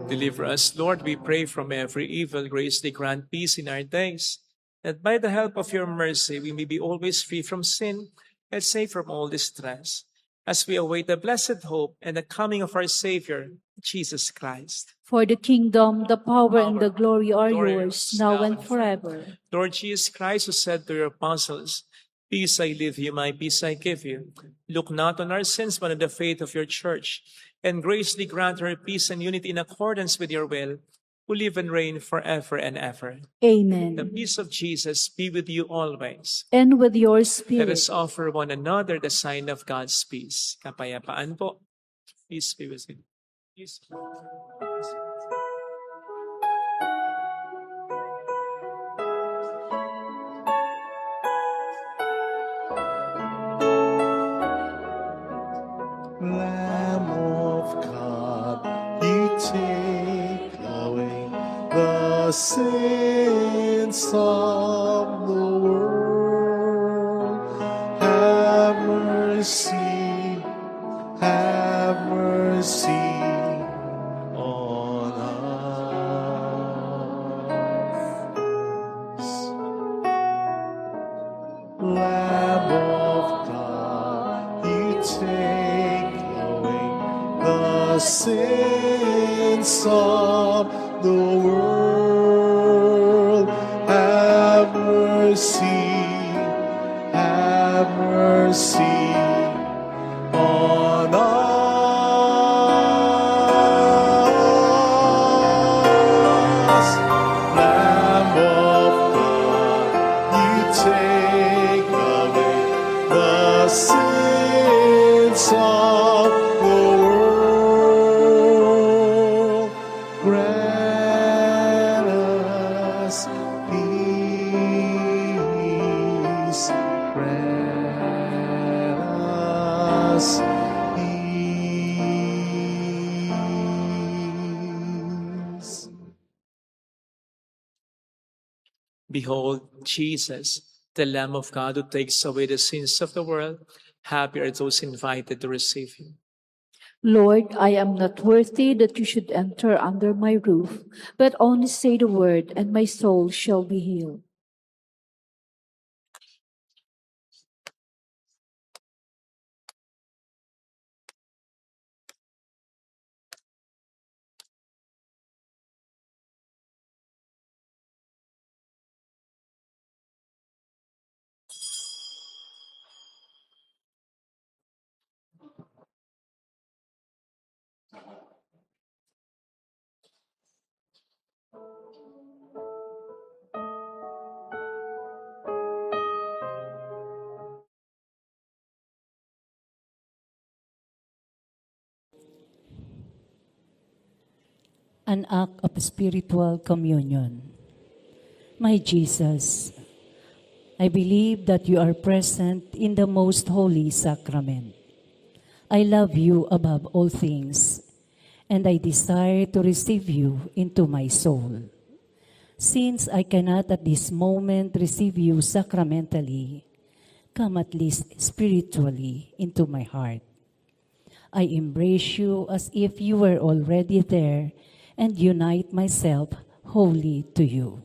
Deliver us, Lord, we pray, from every evil. Graciously grant peace in our days, that by the help of your mercy we may be always free from sin and safe from all distress, as we await the blessed hope and the coming of our Savior, Jesus Christ. For the kingdom, the power, and the glory are yours, now and forever. Lord Jesus Christ, who said to your apostles, "Peace I leave you, my peace I give you," look not on our sins, but on the faith of your church, and graciously grant her peace and unity in accordance with your will, who live and reign forever and ever. Amen. The peace of Jesus be with you always. And with your Let spirit. us offer one another the sign of God's peace. Kapayapaan po. Peace be with you. Peace. the sins of the world. Have mercy, have mercy on us. Lamb of God, you take away the sins of the world. Have mercy, have mercy on us. Lamb of God, you take away the sins of the world. Grant us peace. Grant us peace. Behold, Jesus, the Lamb of God who takes away the sins of the world. Happy are those invited to receive him. Lord, I am not worthy that you should enter under my roof, but only say the word, and my soul shall be healed. An act of spiritual communion. My Jesus, I believe that you are present in the most holy sacrament. I love you above all things, and I desire to receive you into my soul. Since I cannot at this moment receive you sacramentally, come at least spiritually into my heart. I embrace you as if you were already there and unite myself wholly to you.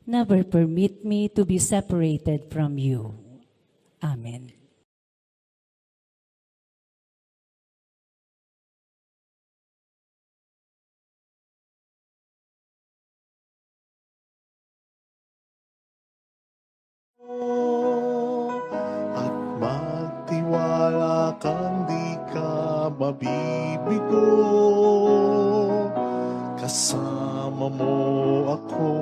Never permit me to be separated from you. Amen. At magtiwala kang di ka mabibigo. Kasama mo ako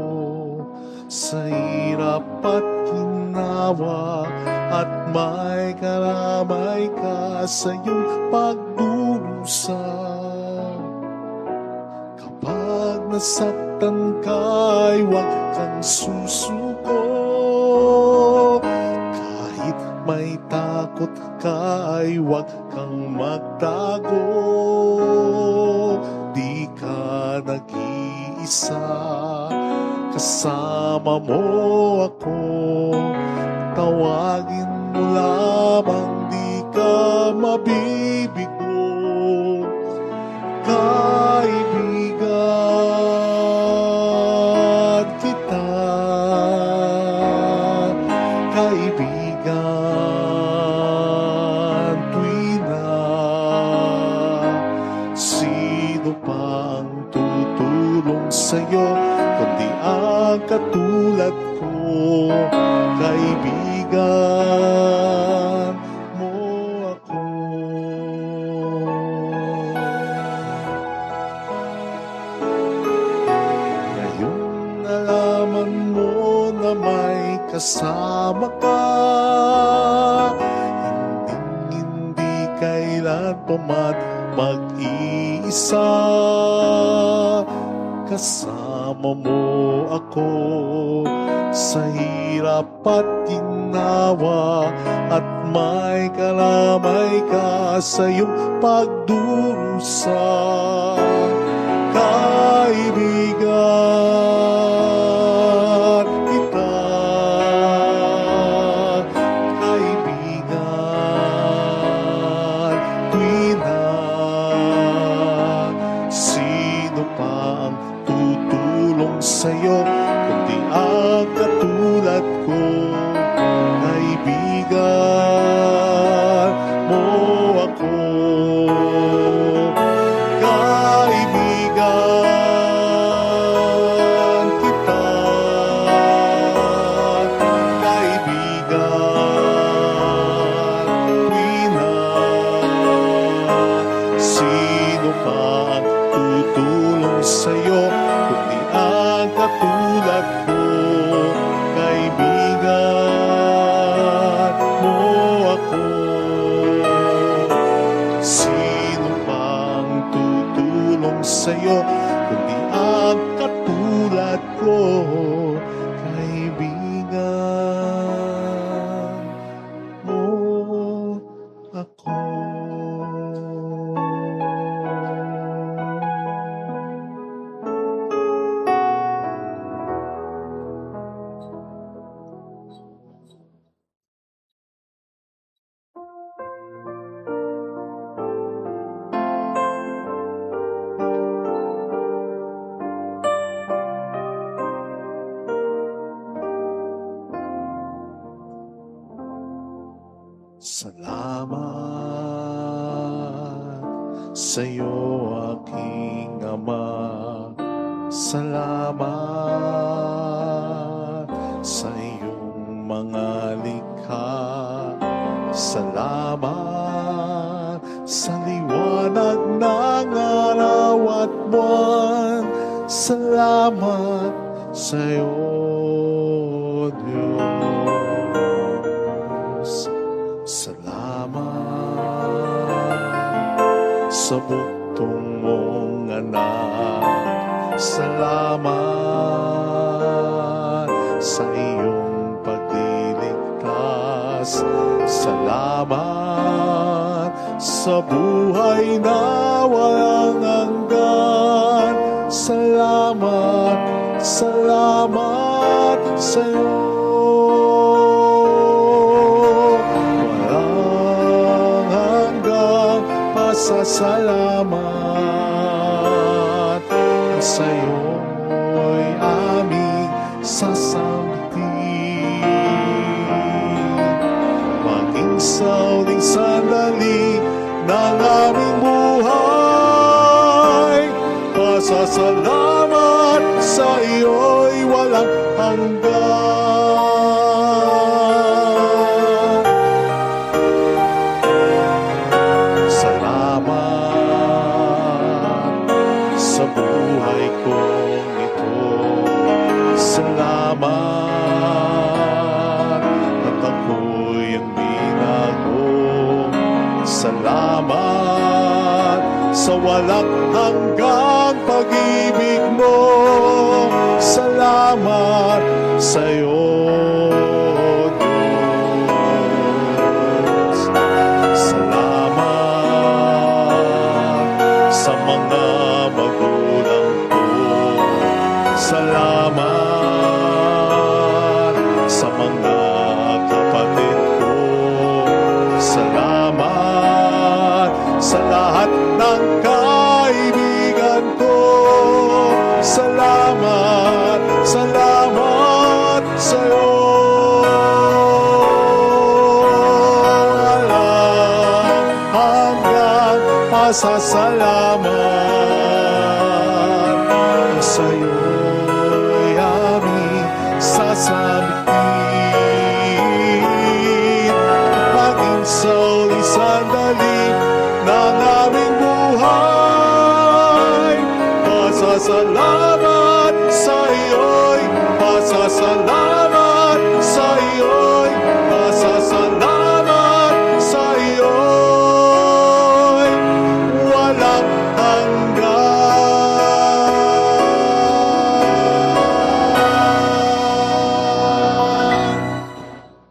sa hirap at ginawa, at may karamay ka sa iyong pagdurusa. Kapag nasaktan ka'y huwag kang susuko. Kahit may takot ka'y huwag kang magtago. Di ka nag-iisa, kasama mo ako. Tawagin mo lamang, di ka mabibigo. Kaibigan kita, kaibigan tuwina. Sino pa ang tutulong sa'yo kundi ang katulad ko? Kaibigan mo ako. Ngayon nalaman mo na may kasama ka, hindi kailan pumat mag-iisa. Kasama mo ako sa hirap at ginawa, at may kalamay ka sa iyong pagdurusa. Kaibigan sa'yo, kundi ang katulad ko, kaibigan mo ako. Salamat sa'yo, aking Ama. Salamat sa iyong mga likha. Salamat sa liwanag ng araw at buwan. Salamat sa'yo, Diyos. Salamat sa buktong mong anak. Salamat sa iyong pagliligtas. Salamat sa buhay na walang hanggan. Salamat, salamat sa'yo. Pasasalamat sa'yo'y aming sasambitin. Maging sa uling sandali ng aming buhay, pasasalamat sa iyo'y walang hanggan. Sa buhay kong ito, salamat at ako'y ang binago. Salamat sa walang hanggang pag-ibig mo. Salamat sa'yo, Diyos. Salamat sa mga magulang ko. Salamat sa mga kapatid ko. Salamat sa lahat ng kaibigan ko. Salamat, salamat sa'yo. Walang hanggang pasasalamat sa'yo'y aming sasambitin. Maging sa uling sandali ng aming buhay, pasasalamat sa'yo'y, pasasalamat sa'yo'y, pasasalamat sa'yo'y walang hanggan.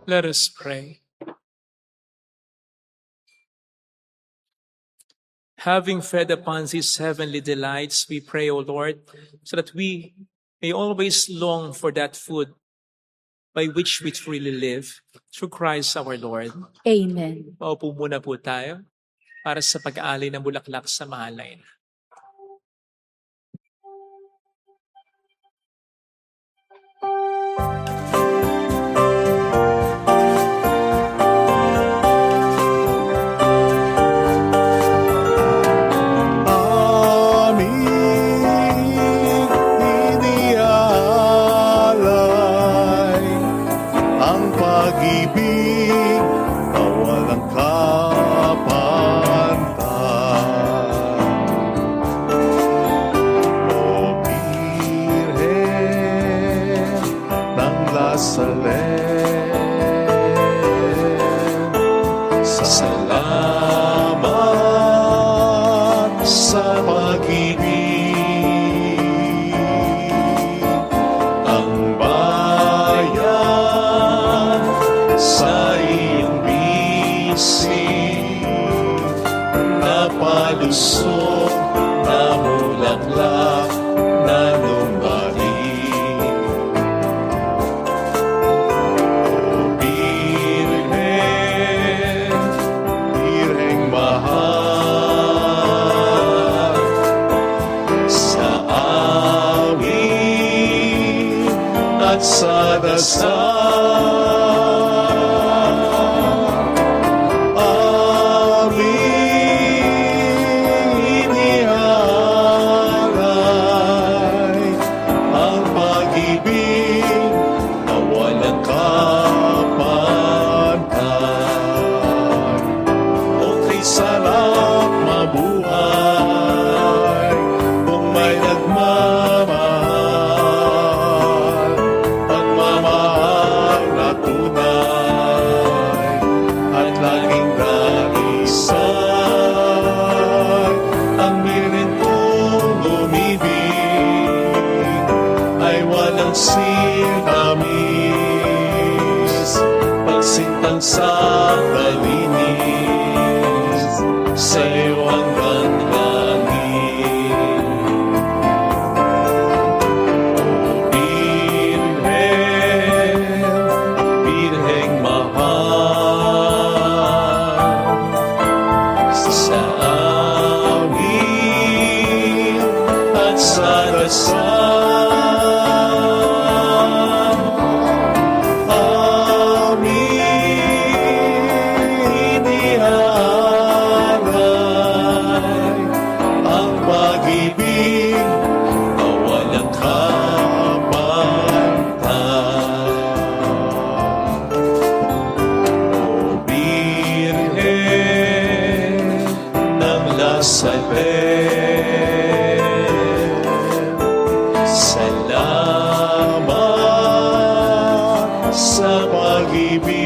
Let us pray. Having fed upon these heavenly delights, we pray, O Lord, so that we may always long for that food by which we truly live, through Christ our Lord. Amen. Paupo muna po tayo para sa pag-aalay ng bulaklak sa mahalay. Pag-ibig na walang kapantay. O Birhen ng Lasalem, salamat sa pag-ibig bisig na palusong, na bulaklak, na lumbalik. O Birhen, Birheng mahal, sa awit at sa dasal, amin ihalay ang pag-ibig na walang kapantay. O kay sarap mabuhay kung may nagmamahal, pagmamahal na tunay at laging darisay. Ang birin kong umibig ay walang sinamis, pagsintang sa kalinis, sa'yo hanggang langit. O Birhen, Birheng mahal, sa awit at sa dasal, amin ihalay ang pag-ibig na walang kapantay. O Birhen ng Lazaret, salamat sa pag-ibig.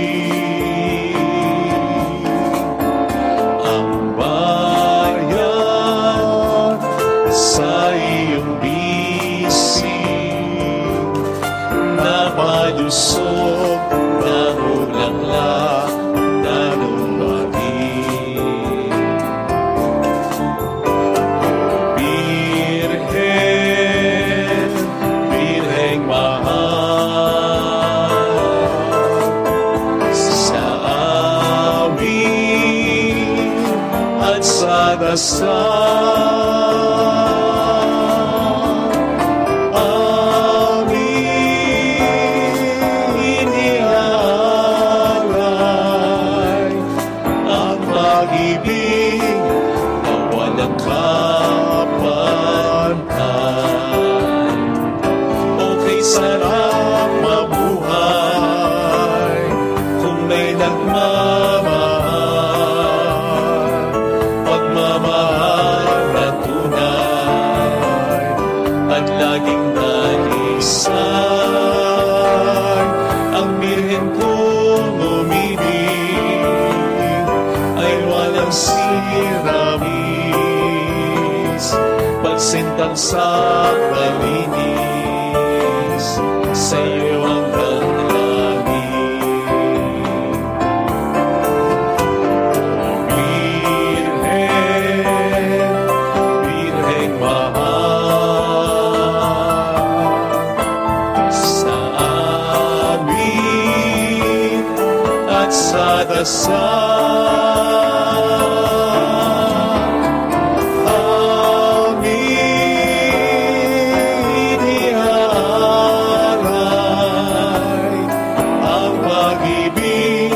Ang bayan sa iyong bisig na palusog, na bulaklak, na lumbalik. O Birhen, Birheng mahal, sa awit at sa dasal, amin ihalay ang pag-ibig na walang kapantay. O kay sarap mabuhay kung may nagmamahal, pagmamahal na tunay at laging dalisay. Ang birhen kong umibig ay walang siramis, pagsintang sa kalinis, sa'yo hanggang langit. O Birhen, Birheng mahal, sa awit at sa dasal, amin ihalay ang pag-ibig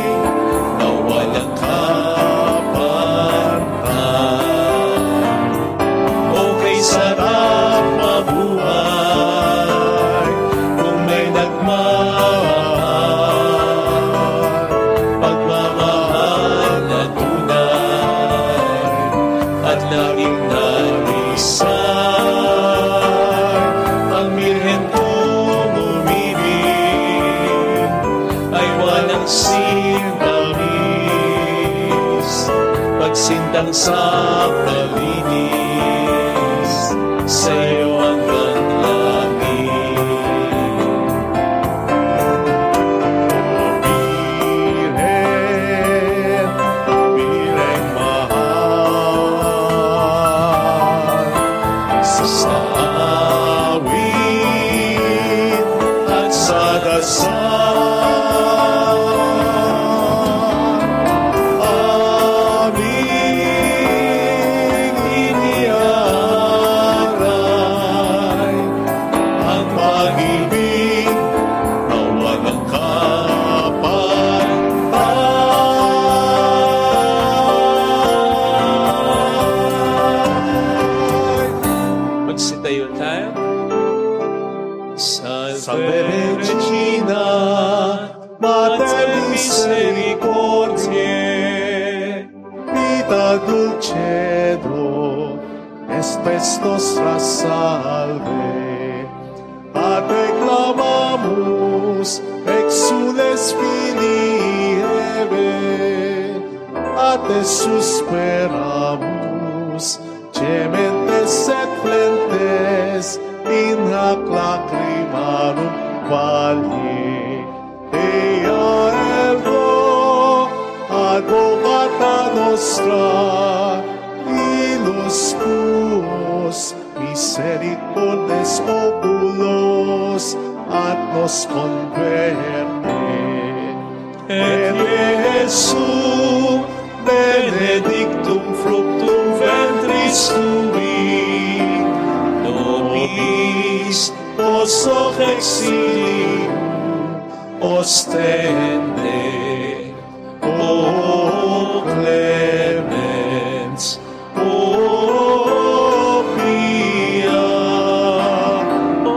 na walang kapantay. O kay sarap mabuhay kung may nagmamahal, pagmamahal na tunay at laging darisay. Ang birhen kong umibig ay walang sinamis, pagsintang sa kalinis, sa'yo hanggang langit. O Birhen, dulcedo, espes nostra salve. A te clamamus, exules Filii Eve, a te susperamus, gementes et flentes, in hac lacrimarum vali. Ea ergo, advocata nostra, ilus tuos, misericordes oculos, ad nos converte. Et Jesum, benedictum fructum ventris tui, nobis os hoc exilium ostende. O clemens, o pia, o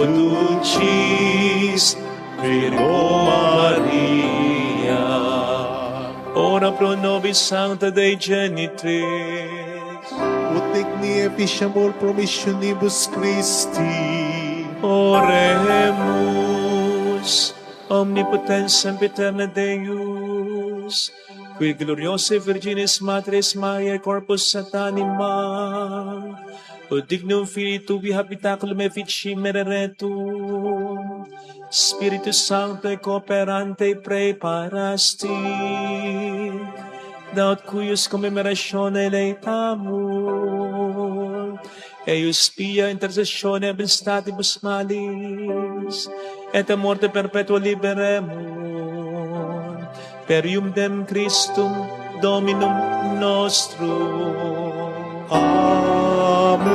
dulcis Virgo Maria. Ora pro nobis Sancta Dei Genitrix, ut digni efficiamur promissionibus Christi. Oremus. Omnipotens sempiterna Deus, qui gloriose Virginis Matres Mariae corpus satanima, ut dignum Filii Tubi habitaculum efficimere retum, Spiritus Sancto cooperante preparasti, daut cuius commemoratione eleitamus, eius pia intercessione ab statibus malis, et a morte perpetua liberemur, per iumdem Christum Dominum nostrum. Amen.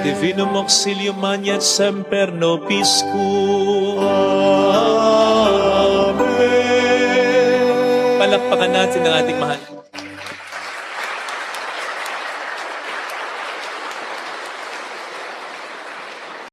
Divinum auxilium magnet semper nobiscum. Amen. Palakpakan natin ang ating mahal